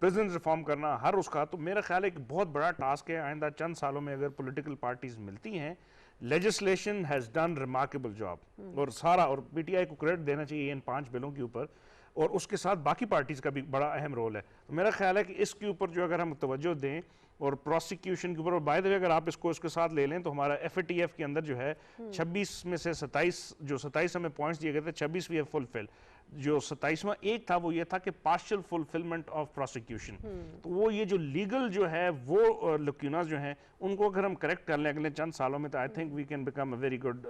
پریزنز ریفارم کرنا ہر اس کا, تو میرا خیال ہے کہ بہت بڑا ٹاسک ہے. آئندہ چند سالوں میں اگر پولیٹیکل پارٹیز ملتی ہیں, legislation has done remarkable job, اور سارا, اور پی ٹی آئی کو کریڈٹ دینا چاہیے ان 5 بلوں کے اوپر, اور اس کے ساتھ باقی پارٹیز کا بھی بڑا اہم رول ہے. تو میرا خیال ہے کہ اس کے اوپر جو اگر ہم توجہ دیں, اور پروسیکیوشن کے اوپر, اور بائی دا وے اگر آپ اس کے ساتھ لے لیں تو ہمارا ایف اے ٹی ایف کے اندر جو ہے 26 میں سے 27 ہمیں پوائنٹس دیے گئے تھے, 26 وی ہیو فلفل. جو 27واں ایک تھا وہ یہ تھا کہ پارشل فلفلمنٹ آف پروسیکیوشن. تو وہ یہ جو لیگل جو ہے وہ لکیناز جو ہیں ان کو اگر ہم کریکٹ کر لیں اگلے چند سالوں میں, تو I think we can become a very good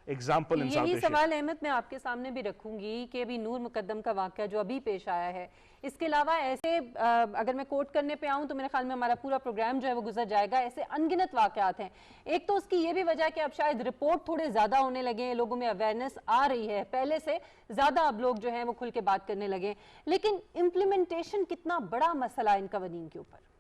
example in South Asia. یہی سوال احمد میں آپ کے سامنے بھی رکھوں گی کہ ابھی نور مقدم کا واقعہ جو ابھی پیش آیا ہے, اس کے علاوہ ایسے اگر میں کوٹ کرنے پہ آؤں تو میرے خیال میں ہمارا پورا پروگرام جو ہے وہ گزر جائے گا. ایسے انگنت واقعات ہیں. ایک تو اس کی یہ بھی وجہ ہے کہ اب شاید رپورٹ تھوڑے زیادہ ہونے لگے ہیں, لوگوں میں اویئرنیس آ رہی ہے, پہلے سے زیادہ اب لوگ جو ہیں وہ کھل کے بات کرنے لگے, لیکن امپلیمنٹیشن کتنا بڑا مسئلہ ہے ان قوانین کے اوپر.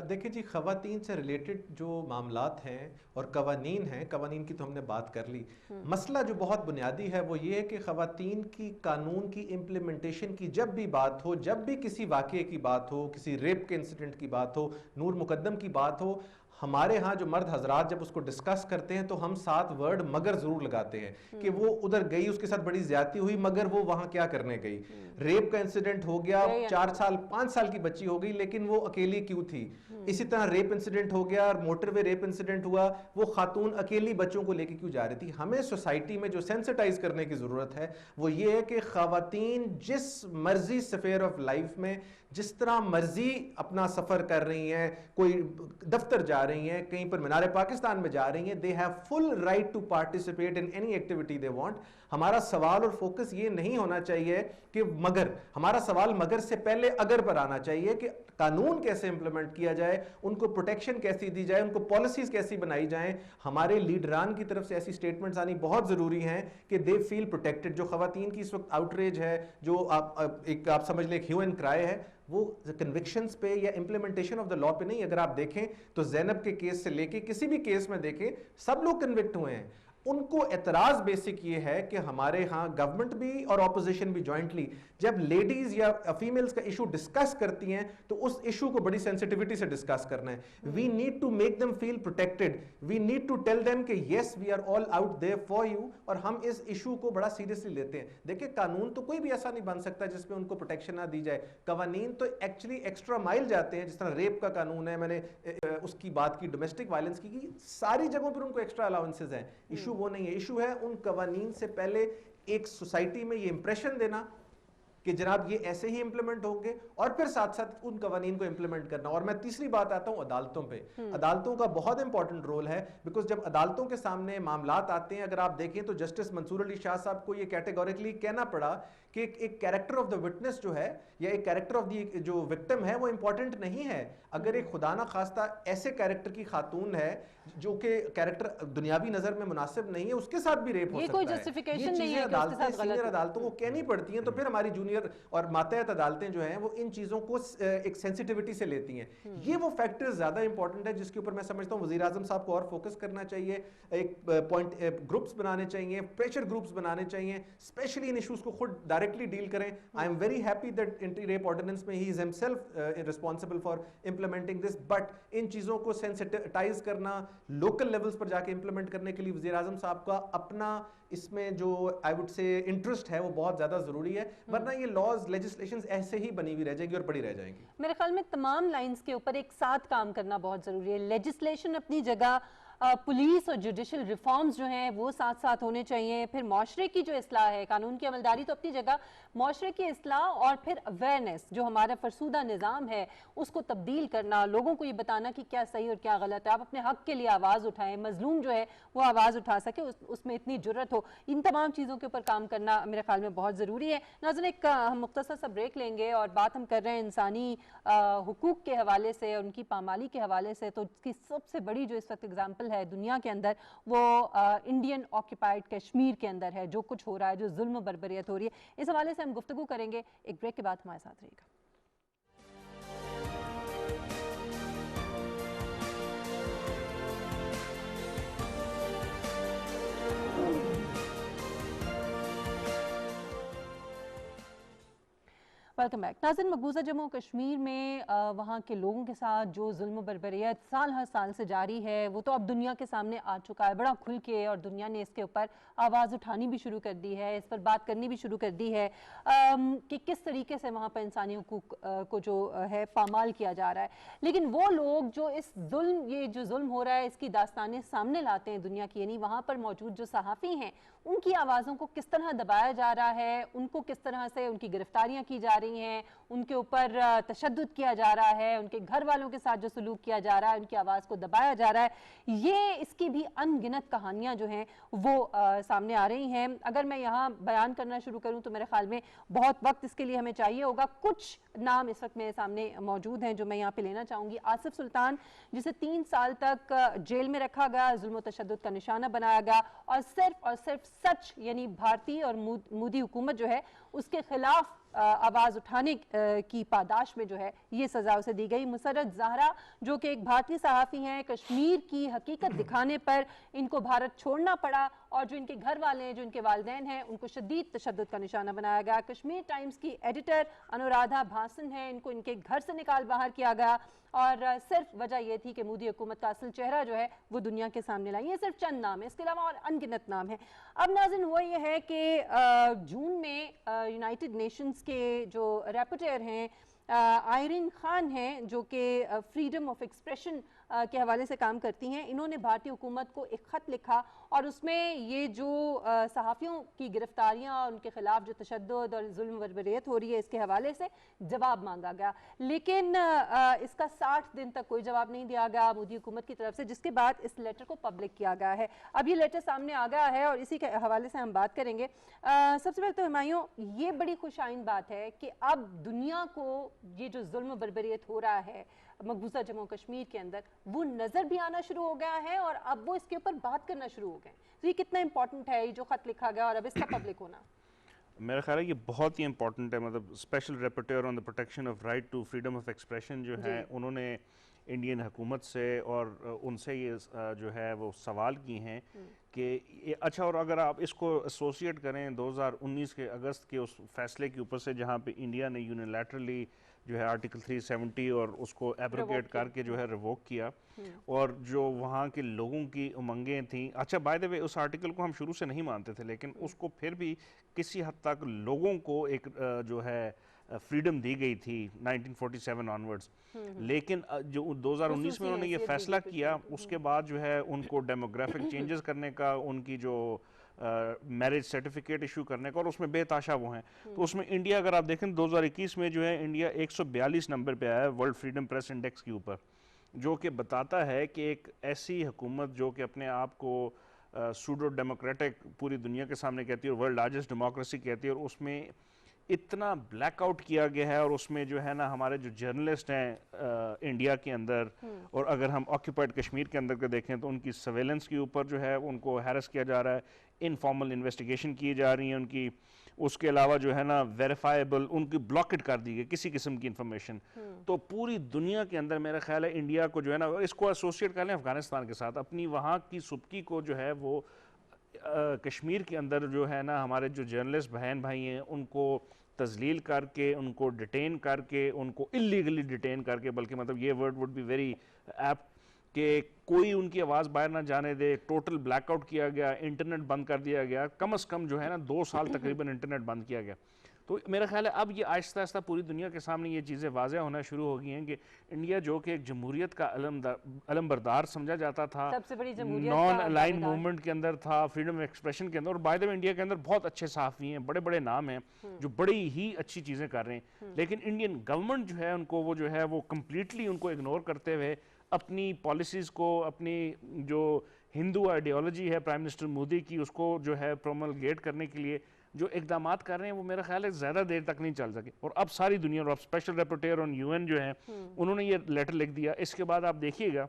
دیکھیں جی, خواتین سے ریلیٹڈ جو معاملات ہیں اور قوانین کی تو ہم نے بات کر لی. مسئلہ جو بہت بنیادی ہے وہ یہ ہے کہ خواتین کی قانون کی امپلیمنٹیشن کی جب بھی بات ہو, جب بھی کسی واقعے کی بات ہو, کسی ریپ کے انسیڈنٹ کی بات ہو, نور مقدم کی بات ہو, ہمارے ہاں جو مرد حضرات جب اس کو ڈسکس کرتے ہیں تو ہم 7 ورڈ مگر ضرور لگاتے ہیں کہ وہ ادھر گئی, اس کے ساتھ بڑی زیادتی ہوئی, مگر وہ وہاں کیا کرنے گئی. ریپ کا انسیڈنٹ ہو گیا, 4 سال 5 سال کی بچی ہو گئی, لیکن وہ اکیلی کیوں تھی. اسی طرح ریپ انسیڈنٹ ہو گیا, موٹر وے ریپ انسیڈنٹ ہوا, وہ خاتون اکیلی بچوں کو لے کے کیوں جا رہی تھی. ہمیں سوسائٹی میں جو سینسٹائز کرنے کی ضرورت ہے وہ یہ ہے کہ خواتین جس مرضی سفیر آف لائف میں جس طرح مرضی اپنا سفر کر رہی ہیں, کوئی دفتر جا رہی ہیں, کہیں پر مینار پاکستان میں جا رہی ہیں, they have full right to participate in any activity they want. ہمارا سوال اور فوکس یہ نہیں ہونا چاہیے کہ مگر, ہمارا سوال مگر سے پہلے اگر پر آنا چاہیے کہ قانون کیسے امپلیمنٹ کیا جائے, ان کو پروٹیکشن کیسی دی جائے, ان کو پالیسیز کیسی بنائی جائیں. ہمارے لیڈران کی طرف سے ایسی سٹیٹمنٹس آنی بہت ضروری ہیں کہ دے فیل پروٹیکٹڈ. جو خواتین کی اس وقت آؤٹریج ہے, جو آپ سمجھ لیں ایک ہیو اینڈ کرائے ہے, وہ کنوکشنز پہ یا امپلیمنٹیشن آف دا لا پہ نہیں. اگر آپ دیکھیں تو زینب کے کیس سے لے کے کسی بھی کیس میں دیکھیں, سب لوگ کنوکٹ ہوئے ہیں. ان کو اعتراض بیسک یہ ہے کہ ہمارے ہاں گورنمنٹ بھی اور اپوزیشن بھی جوائنٹلی جب لیڈیز یا فیمیلز کا ایشو ڈسکس کرتی ہیں تو اس ایشو کو بڑی سینسٹیوٹی سے ڈسکس کرنا ہے. We need to make them feel protected, we need to tell them کہ yes we are all out there for you, اور ہم اس ایشو کو بڑا سیریسلی لیتے ہیں. دیکھیں قانون تو کوئی بھی ایسا نہیں بن سکتا جس پہ ان کو پروٹیکشن نہ دی جائے. قوانین تو ایکچولی ایکسٹرا مائل جاتے ہیں, جس طرح ریپ کا قانون ہے, میں نے اس کی بات کی, ڈومیسٹک وائلنس کی, ساری جگہوں پر ان کو ایکسٹرا الاؤنسز ہیں. ایشو وہ نہیں ہے, ایشو ہے ان قوانین سے پہلے ایک سوسائٹی میں یہ امپریشن دینا کہ جناب یہ ایسے ہی امپلیمنٹ ہوں گے, اور پھر ساتھ ساتھ ان قوانین کو امپلیمنٹ کرنا. اور میں تیسری بات آتا ہوں عدالتوں پہ. عدالتوں کا بہت امپورٹنٹ رول ہے, بیکاز جب عدالتوں کے سامنے معاملات آتے ہیں, اگر آپ دیکھیں تو جسٹس منصور علی شاہ صاحب کو یہ کیٹیگوریکلی کہنا پڑا کہ ایک کیریکٹر آف دا وٹنس جو ہے یا ایک کیریکٹر آف دی جو وکٹم ہے وہ امپورٹنٹ نہیں ہے. اگر ایک خدا نہ خواستہ ایسے کیریکٹر کی خاتون ہے جو کہ کیریکٹر دنیاوی نظر میں مناسب نہیں ہے, اس کے ساتھ بھی ریپ ہو سکتا ہے. یہ چیزیں عدالتیں, سینئر عدالتوں کو کہنی پڑتی ہیں, تو پھر ہماری جونیئر اور ماتحت عدالتیں جو ہیں وہ ان چیزوں کو ایک سینسیٹیوٹی سے لیتی ہیں. یہ وہ فیکٹر زیادہ امپورٹنٹ ہے جس کے اوپر میں سمجھتا ہوں وزیر اعظم صاحب کو اور فوکس کرنا چاہیے. ایک پوائنٹ گروپس بنانے چاہیے, پریشر گروپس بنانے چاہیے, اسپیشلی ان ایشوز کو خود ڈائریکٹلی ڈیل کریں. I am very happy that anti rape ordinance میں he is himself responsible for implementing this, but ان چیزوں کو سینسٹائز کرنا, لوکل لیولز پر جا کے امپلیمنٹ کرنے کے لیے وزیر اعظم صاحب کا اپنا اس میں جو آئی وڈ سے انٹرسٹ ہے وہ بہت زیادہ ضروری ہے, ورنہ یہ لاز لیجسلیشنز ایسے ہی بنی ہوئی رہ جائیں گی اور بڑی رہ جائیں گی. میرے خیال میں تمام لائنز کے اوپر ایک ساتھ کام کرنا بہت ضروری ہے. لیجسلیشن اپنی جگہ, پولیس اور جوڈیشل ریفارمز جو ہیں وہ ساتھ ساتھ ہونے چاہیے, پھر معاشرے کی جو اصلاح ہے, قانون کی عملداری تو اپنی جگہ, معاشرے کی اصلاح اور پھر اویئرنیس, جو ہمارا فرسودہ نظام ہے اس کو تبدیل کرنا, لوگوں کو یہ بتانا کہ کیا صحیح اور کیا غلط ہے, آپ اپنے حق کے لیے آواز اٹھائیں, مظلوم جو ہے وہ آواز اٹھا سکے, اس میں اتنی جرت ہو. ان تمام چیزوں کے اوپر کام کرنا میرے خیال میں بہت ضروری ہے. ناظرین, ایک ہم مختصر سا بریک لیں گے اور بات ہم کر رہے ہیں انسانی حقوق کے حوالے سے, ان کی پامالی کے حوالے سے. تو اس کی سب سے بڑی جو اس وقت اگزامپل ہے دنیا کے اندر وہ انڈین آکیپائڈ کشمیر کے اندر ہے, جو کچھ ہو رہا ہے, جو ظلم و بربریت ہو رہی ہے. اس حوالے سے ہم گفتگو کریں گے. ایک بریک کے بعد ہمارے ساتھ رہے گا. Welcome back. ناظرین, مقبوضہ جموں و کشمیر میں وہاں کے لوگوں کے ساتھ جو ظلم و بربریت سال ہر سال سے جاری ہے وہ تو اب دنیا کے سامنے آ چکا ہے بڑا کھل کے, اور دنیا نے اس کے اوپر آواز اٹھانی بھی شروع کر دی ہے, اس پر بات کرنی بھی شروع کر دی ہے کہ کس طریقے سے وہاں پر انسانی حقوق کو جو ہے پامال کیا جا رہا ہے. لیکن وہ لوگ جو اس ظلم, یہ جو ظلم ہو رہا ہے اس کی داستانیں سامنے لاتے ہیں دنیا کی, یعنی وہاں پر موجود جو صحافی ہیں ان کی آوازوں کو کس طرح دبایا جا رہا ہے, ان کو کس طرح سے ان کی گرفتاریاں کی جا رہی ہیں, ان کے اوپر تشدد کیا جا رہا ہے, ان کے گھر والوں کے ساتھ جو سلوک کیا جا رہا ہے, ان کی آواز کو دبایا جا رہا ہے, یہ اس کی بھی ان گنت کہانیاں جو ہیں وہ سامنے آ رہی ہیں. اگر میں یہاں بیان کرنا شروع کروں تو میرے خیال میں بہت وقت اس کے لیے ہمیں چاہیے ہوگا. کچھ نام اس وقت میرے سامنے موجود ہیں جو میں یہاں پہ لینا چاہوں گی. آصف سلطان, جسے 3 سال تک جیل میں رکھا گیا, ظلم و تشدد کا نشانہ بنایا گیا, اور صرف سچ یعنی بھارتی اور مودی حکومت جو ہے اس کے خلاف آواز اٹھانے کی پاداش میں جو ہے یہ سزا اسے دی گئی. مسرت زہرا, جو کہ ایک بھارتی صحافی ہیں, کشمیر کی حقیقت دکھانے پر ان کو بھارت چھوڑنا پڑا, اور جو ان کے گھر والے ہیں, جو ان کے والدین ہیں, ان کو شدید تشدد کا نشانہ بنایا گیا. کشمیر ٹائمز کی ایڈیٹر انورادھا بھاسن ہیں, ان کو ان کے گھر سے نکال باہر کیا گیا, اور صرف وجہ یہ تھی کہ مودی حکومت کا اصل چہرہ جو ہے وہ دنیا کے سامنے لائی. یہ صرف چند نام ہیں, اس کے علاوہ اور ان گنت نام ہیں. اب ناظرین, وہ یہ ہے کہ جون میں یونائٹڈ نیشنز کے جو ریپورٹر ہیں آئرین خان ہیں, جو کہ فریڈم آف ایکسپریشن کے حوالے سے کام کرتی ہیں, انہوں نے بھارتی حکومت کو ایک خط لکھا اور اس میں یہ جو صحافیوں کی گرفتاریاں اور ان کے خلاف جو تشدد اور ظلم و بربریت ہو رہی ہے اس کے حوالے سے جواب مانگا گیا. لیکن اس کا 60 دن تک کوئی جواب نہیں دیا گیا مودی حکومت کی طرف سے, جس کے بعد اس لیٹر کو پبلک کیا گیا ہے. اب یہ لیٹر سامنے آ گیا ہے اور اسی کے حوالے سے ہم بات کریں گے. سب سے پہلے تو ہمایوں, یہ بڑی خوش آئند بات ہے کہ اب دنیا کو یہ جو ظلم و بربریت ہو رہا ہے مقبوضہ جموں کشمیر کے اندر وہ نظر بھی آنا شروع ہو گیا ہے, اور اب وہ اس کے اوپر بات کرنا شروع ہو گئے. تو یہ کتنا امپورٹنٹ ہے یہ جو خط لکھا گیا اور اب اس کا پبلک ہونا؟ میرا خیال ہے یہ بہت ہی امپورٹنٹ ہے. مطلب special reporter on the protection of right to freedom of expression جو ہے, انہوں نے انڈین حکومت سے اور ان سے یہ جو ہے وہ سوال کی ہیں کہ اچھا, اور اگر آپ اس کو ایسوسیٹ کریں 2019 کے اگست کے اس فیصلے کے اوپر سے جہاں پہ انڈیا نے یونیلیٹرلی جو ہے آرٹیکل 370 اور اس کو ایبروگیٹ کر کے جو ہے ریووک کیا, اور جو وہاں کے لوگوں کی امنگیں تھیں. اچھا, by the way us article کو ہم شروع سے نہیں مانتے تھے, لیکن اس کو پھر بھی کسی حد تک لوگوں کو ایک جو ہے فریڈم دی گئی تھی 1947 آنورڈز. لیکن جو 2019 میں انہوں نے یہ فیصلہ کیا, اس کے بعد جو ہے ان کو ڈیموگرافک چینجز کرنے کا, ان کی جو میرج سرٹیفکیٹ ایشو کرنے کا, اور اس میں بے تاشا وہ ہیں. تو اس میں انڈیا اگر آپ دیکھیں 2021 میں جو ہے انڈیا 142 نمبر پہ آیا ہے ورلڈ فریڈم پریس انڈیکس کے اوپر, جو کہ بتاتا ہے کہ ایک ایسی حکومت جو کہ اپنے آپ کو سوڈو ڈیموکریٹک پوری دنیا کے سامنے کہتی ہے اور ورلڈ لارجسٹ ڈیموکریسی کہتی ہے, اور اس میں اتنا بلیک آؤٹ کیا گیا ہے، اور اس میں جو ہے نا ہمارے جو جرنلسٹ ہیں انڈیا کے اندر، اور اگر ہم آکیوپائڈ کشمیر کے اندر کے دیکھیں تو ان کی سرویلنس کے اوپر جو ہے ان کو ہیرس کیا جا رہا ہے، انفارمل انویسٹیگیشن کی جا رہی ہیں ان کی، اس کے علاوہ جو ہے نا ویریفائیبل ان کی بلاکڈ کر دی گئی کسی قسم کی انفارمیشن. تو پوری دنیا کے اندر میرا خیال ہے انڈیا کو جو ہے نا اس کو ایسوسیٹ کر لیں افغانستان کے ساتھ، اپنی وہاں کی سبکی کو جو ہے وہ کشمیر کے اندر جو ہے نا ہمارے جو جرنلسٹ بہن بھائی ہیں ان کو تذلیل کر کے، ان کو ڈیٹین کر کے، ان کو اللیگلی ڈیٹین کر کے، بلکہ مطلب یہ word would be very apt کہ کوئی ان کی آواز باہر نہ جانے دے، ٹوٹل بلیک آؤٹ کیا گیا، انٹرنیٹ بند کر دیا گیا، کم از کم جو ہے نا 2 سال تقریباً انٹرنیٹ بند کیا گیا. تو میرا خیال ہے اب یہ آہستہ آہستہ پوری دنیا کے سامنے یہ چیزیں واضح ہونا شروع ہو گئی ہیں کہ انڈیا جو کہ ایک جمہوریت کا علم بردار سمجھا جاتا تھا، سب سے بڑی جمہوریت نان کا الائن موومنٹ کے اندر تھا، فریڈم آف ایکسپریشن کے اندر، اور بائی دا وے انڈیا کے اندر بہت اچھے صحافی ہیں، بڑے بڑے نام ہیں جو بڑی ہی اچھی چیزیں کر رہے ہیں. لیکن انڈین گورنمنٹ جو ہے ان کو وہ جو ہے وہ کمپلیٹلی ان کو اگنور کرتے ہوئے اپنی پالیسیز کو، اپنی جو ہندو آئیڈیالوجی ہے پرائم منسٹر مودی کی، اس کو جو ہے پروملگیٹ کرنے کے لیے جو اقدامات کر رہے ہیں وہ میرا خیال ہے زیادہ دیر تک نہیں چل سکے. اور اب ساری دنیا، اور اب اسپیشل ریپورٹر آن UN جو ہیں انہوں نے یہ لیٹر لکھ دیا. اس کے بعد آپ دیکھیے گا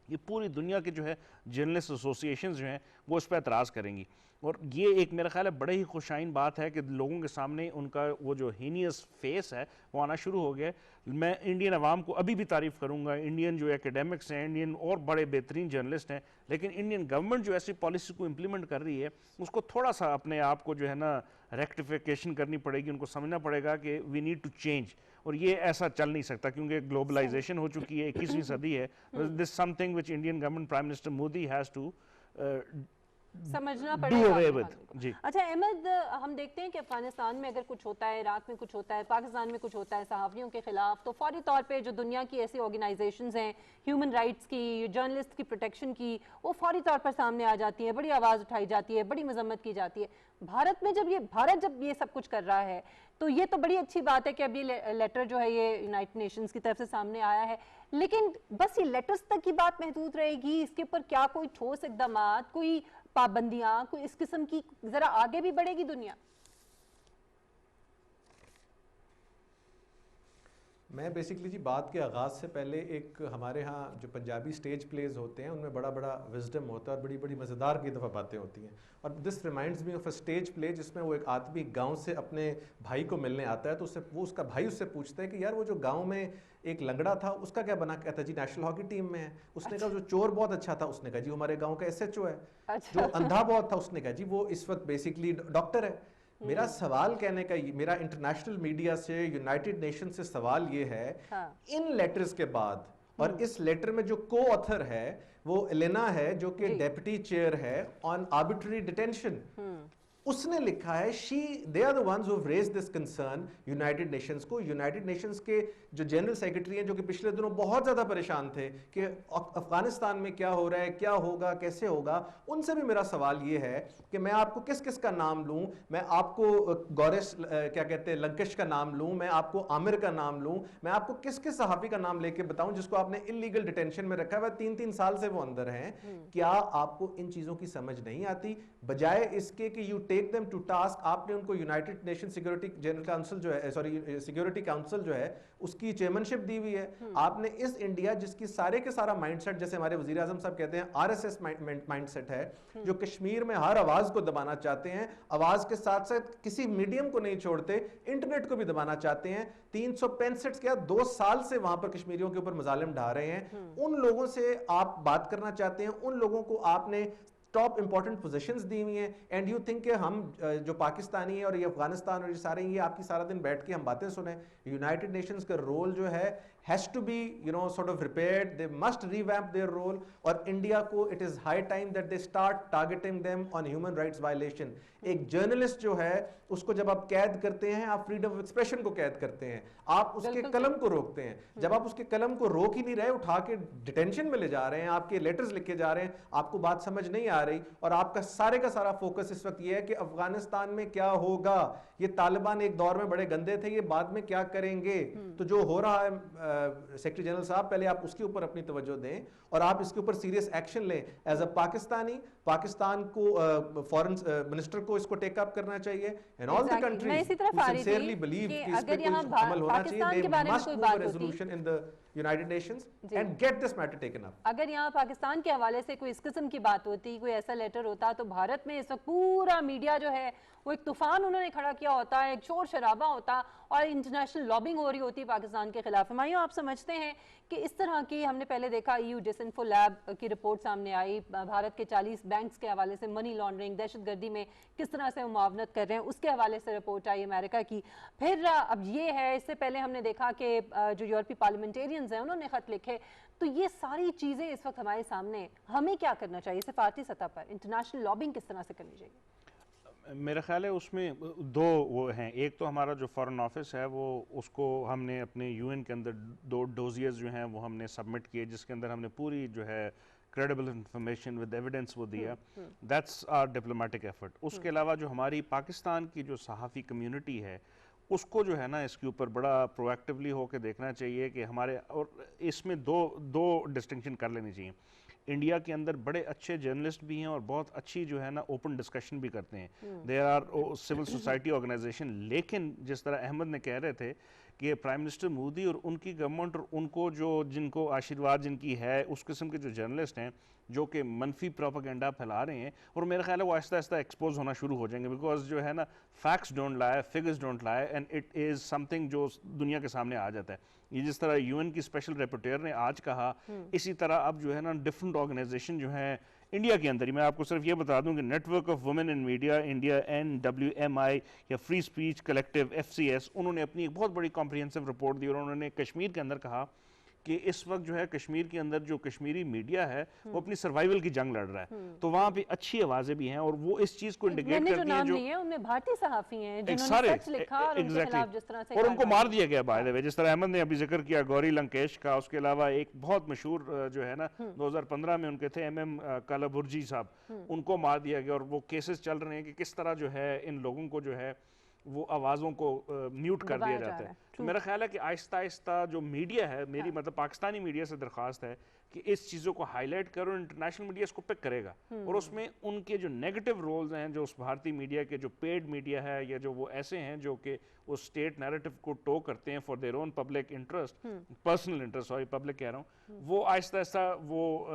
یہ پوری دنیا کے جو ہے جرنلسٹ ایسوسیشنز جو ہیں وہ اس پہ اعتراض کریں گی. اور یہ ایک میرا خیال ہے بڑے ہی خوشائن بات ہے کہ لوگوں کے سامنے ان کا وہ جو ہینیس فیس ہے وہ آنا شروع ہو گیا. میں انڈین عوام کو ابھی بھی تعریف کروں گا، انڈین جو ایکیڈیمکس ہیں، انڈین اور بڑے بہترین جرنلسٹ ہیں، لیکن انڈین گورنمنٹ جو ایسی پالیسی کو امپلیمنٹ کر رہی ہے اس کو تھوڑا سا اپنے آپ کو جو ہے نا ریکٹیفیکیشن کرنی پڑے گی. ان کو سمجھنا پڑے گا کہ وی نیڈ ٹو چینج، اور یہ ایسا چل نہیں سکتا کیونکہ گلوبلائزیشن ہو چکی ہے، 21ویں صدی ہے. This something which Indian government prime minister Modi has to سمجھنا پڑے گا. جی اچھا احمد، ہم دیکھتے ہیں کہ افغانستان میں اگر کچھ ہوتا ہے، عراق میں کچھ ہوتا ہے، پاکستان میں کچھ ہوتا ہے صحافیوں کے خلاف، تو فوری طور پہ جو دنیا کی ایسی آرگنائزیشنز ہیں ہیومن رائٹس کی، جرنلسٹ کی پروٹیکشن کی، وہ فوری طور پر سامنے آ جاتی ہیں، بڑی آواز اٹھائی جاتی ہے، بڑی مذمت کی جاتی ہے. بھارت جب یہ سب کچھ کر رہا ہے تو یہ تو بڑی اچھی بات ہے کہ اب یہ لیٹر جو ہے یہ یونائٹڈ نیشنز کی طرف سے سامنے آیا ہے، لیکن بس یہ لیٹرز تک کی بات محدود رہے گی؟ اس کے اوپر کیا کوئی ٹھوس اقدامات، کوئی پابندیاں، کوئی اس قسم کی ذرا آگے بھی بڑھے گی دنیا؟ میں بیسکلی جی بات کے آغاز سے پہلے ایک ہمارے ہاں جو پنجابی سٹیج پلیز ہوتے ہیں ان میں بڑا بڑا وزڈم ہوتا ہے اور بڑی بڑی مزیدار کی دفعہ باتیں ہوتی ہیں. اور this reminds me of a stage play جس میں وہ ایک آدمی گاؤں سے اپنے بھائی کو ملنے آتا ہے، تو اس کا بھائی اس سے پوچھتا ہے کہ یار وہ جو گاؤں میں ایک لنگڑا تھا اس کا کیا بنا؟ کہتا ہے جی نیشنل ہاکی ٹیم میں ہے. اس نے کہا جو چور بہت اچھا تھا، اس نے کہا جی ہمارے گاؤں کا SHO ہے. جو اندھا بہت تھا، اس نے کہا جی وہ اس وقت بیسکلی ڈاکٹر ہے. میرا سوال کہنے کا، میرا انٹرنیشنل میڈیا سے، یونائٹڈ نیشن سے سوال یہ ہے، ان لیٹرز کے بعد اور اس لیٹر میں جو کو آتھر ہے وہ ایلینا ہے جو کہ ڈیپٹی چیئر ہے آن آربیٹری ڈیٹینشن. اس نے لکھا ہے they are the ones who have raised this concern United nations کو. یونائٹڈ نیشنز کے جو جنرل سیکرٹری ہیں جو کہ پچھلے دنوں بہت زیادہ پریشان تھے کہ افغانستان میں کیا ہو رہا ہے، کیا ہوگا، کیسے ہوگا، ان سے بھی میرا سوال یہ ہے کہ میں آپ کو کس کس کا نام لوں؟ میں آپ کو گورس کیا کہتے ہیں لنکش کا نام لوں؟ میں آپ کو عامر کا نام لوں؟ میں آپ کو کس کس صحافی کا نام لے کے بتاؤں جس کو آپ نے انلیگل ڈیٹینشن میں رکھا ہوا ہے، 3 سال سے وہ اندر ہیں؟ کیا آپ کو ان چیزوں کی سمجھ نہیں آتی؟ بجائے اس کے کہ you take them to task، آپ نے ان کو United nation security general council جو ہے، سیکورٹی کاؤنسل جو ہے اس کی چیئرمنشپ دی ہوئی ہے. آپ نے اس انڈیا جس کی سارے کے سارا مائنڈ سیٹ، جیسے ہمارے وزیر اعظم صاحب کہتے ہیں RSS مائنڈ سیٹ ہے، جو کشمیر میں ہر آواز کو دبانا چاہتے ہیں، آواز کے ساتھ ساتھ کسی میڈیم کو نہیں چھوڑتے، انٹرنیٹ کو بھی دبانا چاہتے ہیں. 365 کیا 2 سال سے وہاں پر کشمیریوں کے اوپر مظالم ڈھا رہے ہیں. ان لوگوں سے آپ بات کرنا چاہتے ہیں، ان لوگوں کو آپ نے ٹاپ امپورٹنٹ پوزیشنز دی ہوئی ہیں، اینڈ یو تھنک کہ ہم جو پاکستانی ہیں اور یہ افغانستان اور یہ سارے یہ آپ کی سارا دن بیٹھ کے ہم باتیں سنیں. یونائٹڈ نیشنز کا رول جو ہے has to be sort of repaired. They must revamp their role. اور انڈیا کو it is high time that they start targeting them on human rights violation. ایک جرنلسٹ جو ہے اس کو جب آپ قید کرتے ہیں، آپ فریڈم آف ایکسپریشن کو قید کرتے ہیں، آپ اس کے قلم کو روکتے ہیں. جب آپ اس کے قلم کو روک ہی نہیں رہے، اٹھا کے ڈیٹینشن میں لے جا رہے ہیں، آپ کے لیٹرز لکھے جا رہے ہیں، آپ کو بات سمجھ نہیں آ رہی، اور آپ کا سارے کا سارا فوکس اس وقت یہ ہے کہ افغانستان میں کیا ہوگا. یہ طالبان ایک دور میں بڑے گندے تھے، یہ بعد میں کیا کریں گے. تو جو ہو رہا ہے سیکرٹری جنرل صاحب پہلے آپ اس کے اوپر اپنی توجہ دیں اور آپ اس کے اوپر سیریس ایکشن لیں. ایز اے پاکستانی, پاکستان کو فورن منسٹر کو اس کو ٹیک اپ کرنا چاہیے, and all the countries who sincerely believe کہ اس پہ کوئی عمل ہونا چاہیے, they must move a resolution in the United Nations and get this matter taken up. اگر یہاں پاکستان کے حوالے سے کوئی اس قسم کی بات ہوتی, کوئی ایسا لیٹر ہوتا, تو بھارت میں اس وقت پورا میڈیا جو ہے وہ ایک طوفان انہوں نے کھڑا کیا ہوتا ہے, ایک شور شرابہ ہوتا اور انٹرنیشنل لابنگ ہو رہی ہوتی پاکستان کے خلاف. ہمایوں آپ سمجھتے ہیں کہ اس طرح کی, ہم نے پہلے دیکھا EU ڈسانفو لیب کی رپورٹ سامنے آئی, بھارت کے 40 بینکس کے حوالے سے منی لانڈرنگ, دہشت گردی میں کس طرح سے معاونت کر رہے ہیں, اس کے حوالے سے رپورٹ آئی امریکہ کی. پھر اب یہ ہے, اس سے پہلے ہم نے دیکھا کہ جو یورپی پارلیمنٹیرینز ہیں انہوں نے خط لکھے. تو یہ ساری چیزیں اس وقت ہمارے سامنے, ہمیں کیا کرنا چاہیے سفارتی سطح پر, انٹرنیشنل لابنگ کس طرح سے کرنی چاہیے؟ میرا خیال ہے اس میں دو وہ ہیں. ایک تو ہمارا جو فارن آفس ہے وہ, اس کو ہم نے اپنے UN کے اندر 2 ڈوزیز جو ہیں وہ ہم نے سبمٹ کیے, جس کے اندر ہم نے پوری جو ہے کریڈیبل انفارمیشن ود ایویڈنس وہ دیا. That's are diplomatic effort. اس کے علاوہ جو ہماری پاکستان کی جو صحافی کمیونٹی ہے, اس کو جو ہے نا اس کے اوپر بڑا پرو ایکٹیولی ہو کے دیکھنا چاہیے کہ ہمارے, اور اس میں دو ڈسٹنکشن کر لینی چاہیے. انڈیا کے اندر بڑے اچھے جرنلسٹ بھی ہیں اور بہت اچھی جو ہے نا اوپن ڈسکشن بھی کرتے ہیں, there are civil society organization. لیکن جس طرح احمد نے کہہ رہے تھے کہ پرائم منسٹر مودی اور ان کی گورنمنٹ اور ان کو جن کو آشیرواد جن کی ہے, اس قسم کے جو جرنلسٹ ہیں جو کہ منفی پروپیگنڈا پھیلا رہے ہیں, اور میرا خیال ہے وہ آہستہ آہستہ ایکسپوز ہونا شروع ہو جائیں گے, بیکاز جو ہے نا فیکٹس ڈونٹ لائے, فگرز ڈونٹ لائے, and it is some thing جو دنیا کے سامنے آ جاتا ہے. یہ جس طرح UN کی اسپیشل رپورٹر نے آج کہا, اسی طرح اب جو ہے نا ڈفرنٹ آرگنائزیشن جو ہیں انڈیا کے اندر ہی, میں آپ کو صرف یہ بتا دوں کہ network of women in media India NWMI یا فری اسپیچ کلیکٹیو FCS, انہوں نے اپنی ایک بہت بڑی کمپریہنسو رپورٹ دی, اور انہوں نے کشمیر کے اندر کہا کہ اس وقت جو ہے کشمیر کے اندر جو کشمیری میڈیا ہے وہ اپنی سروائیول کی جنگ لڑ رہا ہے. تو وہاں پہ اچھی آوازیں بھی ہیں, اور وہ اس چیز کو انڈیکیٹ کرتی ہیں جو ان میں بھارتی صحافی ہیں جنہوں نے سچ لکھا اور ان کے خلاف جس طرح سے, اور ان کو مار دیا گیا بائی دا وے, جس طرح احمد نے ابھی ذکر کیا گوری لنکیش کا. اس کے علاوہ ایک بہت مشہور جو ہے نا 2015 میں ان کے تھے MM کالابرجی صاحب, ان کو مار دیا گیا, اور وہ کیسز چل رہے ہیں کہ کس طرح جو ہے ان لوگوں کو جو ہے وہ آوازوں کو میوٹ کر دیا جاتا ہے. تو میرا خیال ہے کہ آہستہ آہستہ جو میڈیا ہے, میری مطلب پاکستانی میڈیا سے درخواست ہے کہ اس چیزوں کو ہائی لائٹ کرو, انٹرنیشنل میڈیا اس کو پک کرے گا, اور اس میں ان کے جو نیگیٹو رولز ہیں, جو اس بھارتی میڈیا کے جو پیڈ میڈیا ہے, یا جو وہ ایسے ہیں جو کہ وہ اسٹیٹ نیریٹو کو ٹو کرتے ہیں for their own public interest, personal interest, sorry public کہہ رہا ہوں, وہ آہستہ آہستہ وہ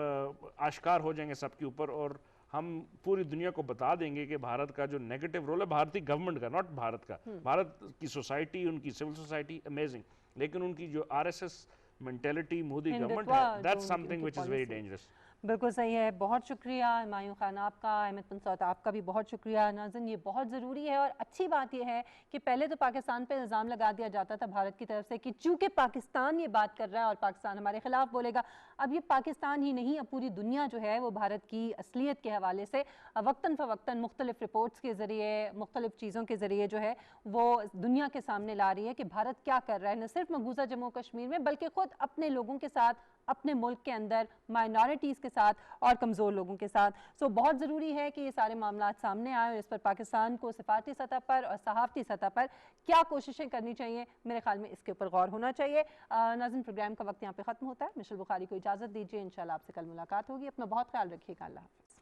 آشکار ہو جائیں گے سب کے اوپر, اور ہم پوری دنیا کو بتا دیں گے کہ بھارت کا جو نیگیٹو رول ہے بھارتی گورنمنٹ کا, ناٹ بھارت کا, بھارت کی سوسائٹی, ان کی سول سوسائٹی امیزنگ, لیکن ان کی جو RSS مینٹیلٹی مودی گورنمنٹ ہے, that's some thing which is very dangerous. بالکل صحیح ہے. بہت شکریہ ہمایوں خان آپ کا, احمد بن سعود آپ کا بھی بہت شکریہ. ناظرین, یہ بہت ضروری ہے, اور اچھی بات یہ ہے کہ پہلے تو پاکستان پہ الزام لگا دیا جاتا تھا بھارت کی طرف سے کہ چونکہ پاکستان یہ بات کر رہا ہے اور پاکستان ہمارے خلاف بولے گا. اب یہ پاکستان ہی نہیں, اب پوری دنیا جو ہے وہ بھارت کی اصلیت کے حوالے سے وقتاً فوقتاً مختلف رپورٹس کے ذریعے, مختلف چیزوں کے ذریعے جو ہے وہ دنیا کے سامنے لا رہی ہے کہ بھارت کیا کر رہا ہے, نہ صرف مقبوضہ جموں کشمیر میں بلکہ خود اپنے لوگوں کے ساتھ, اپنے ملک کے اندر مائنورٹیز کے ساتھ اور کمزور لوگوں کے ساتھ. سو بہت ضروری ہے کہ یہ سارے معاملات سامنے آئیں, اور اس پر پاکستان کو سفارتی سطح پر اور صحافتی سطح پر کیا کوششیں کرنی چاہیے, میرے خیال میں اس کے اوپر غور ہونا چاہیے. ناظرین, پروگرام کا وقت یہاں پہ ختم ہوتا ہے. مشل بخاری کو اجازت دیجیے, انشاءاللہ آپ سے کل ملاقات ہوگی. اپنا بہت خیال رکھیے گا. اللہ حافظ.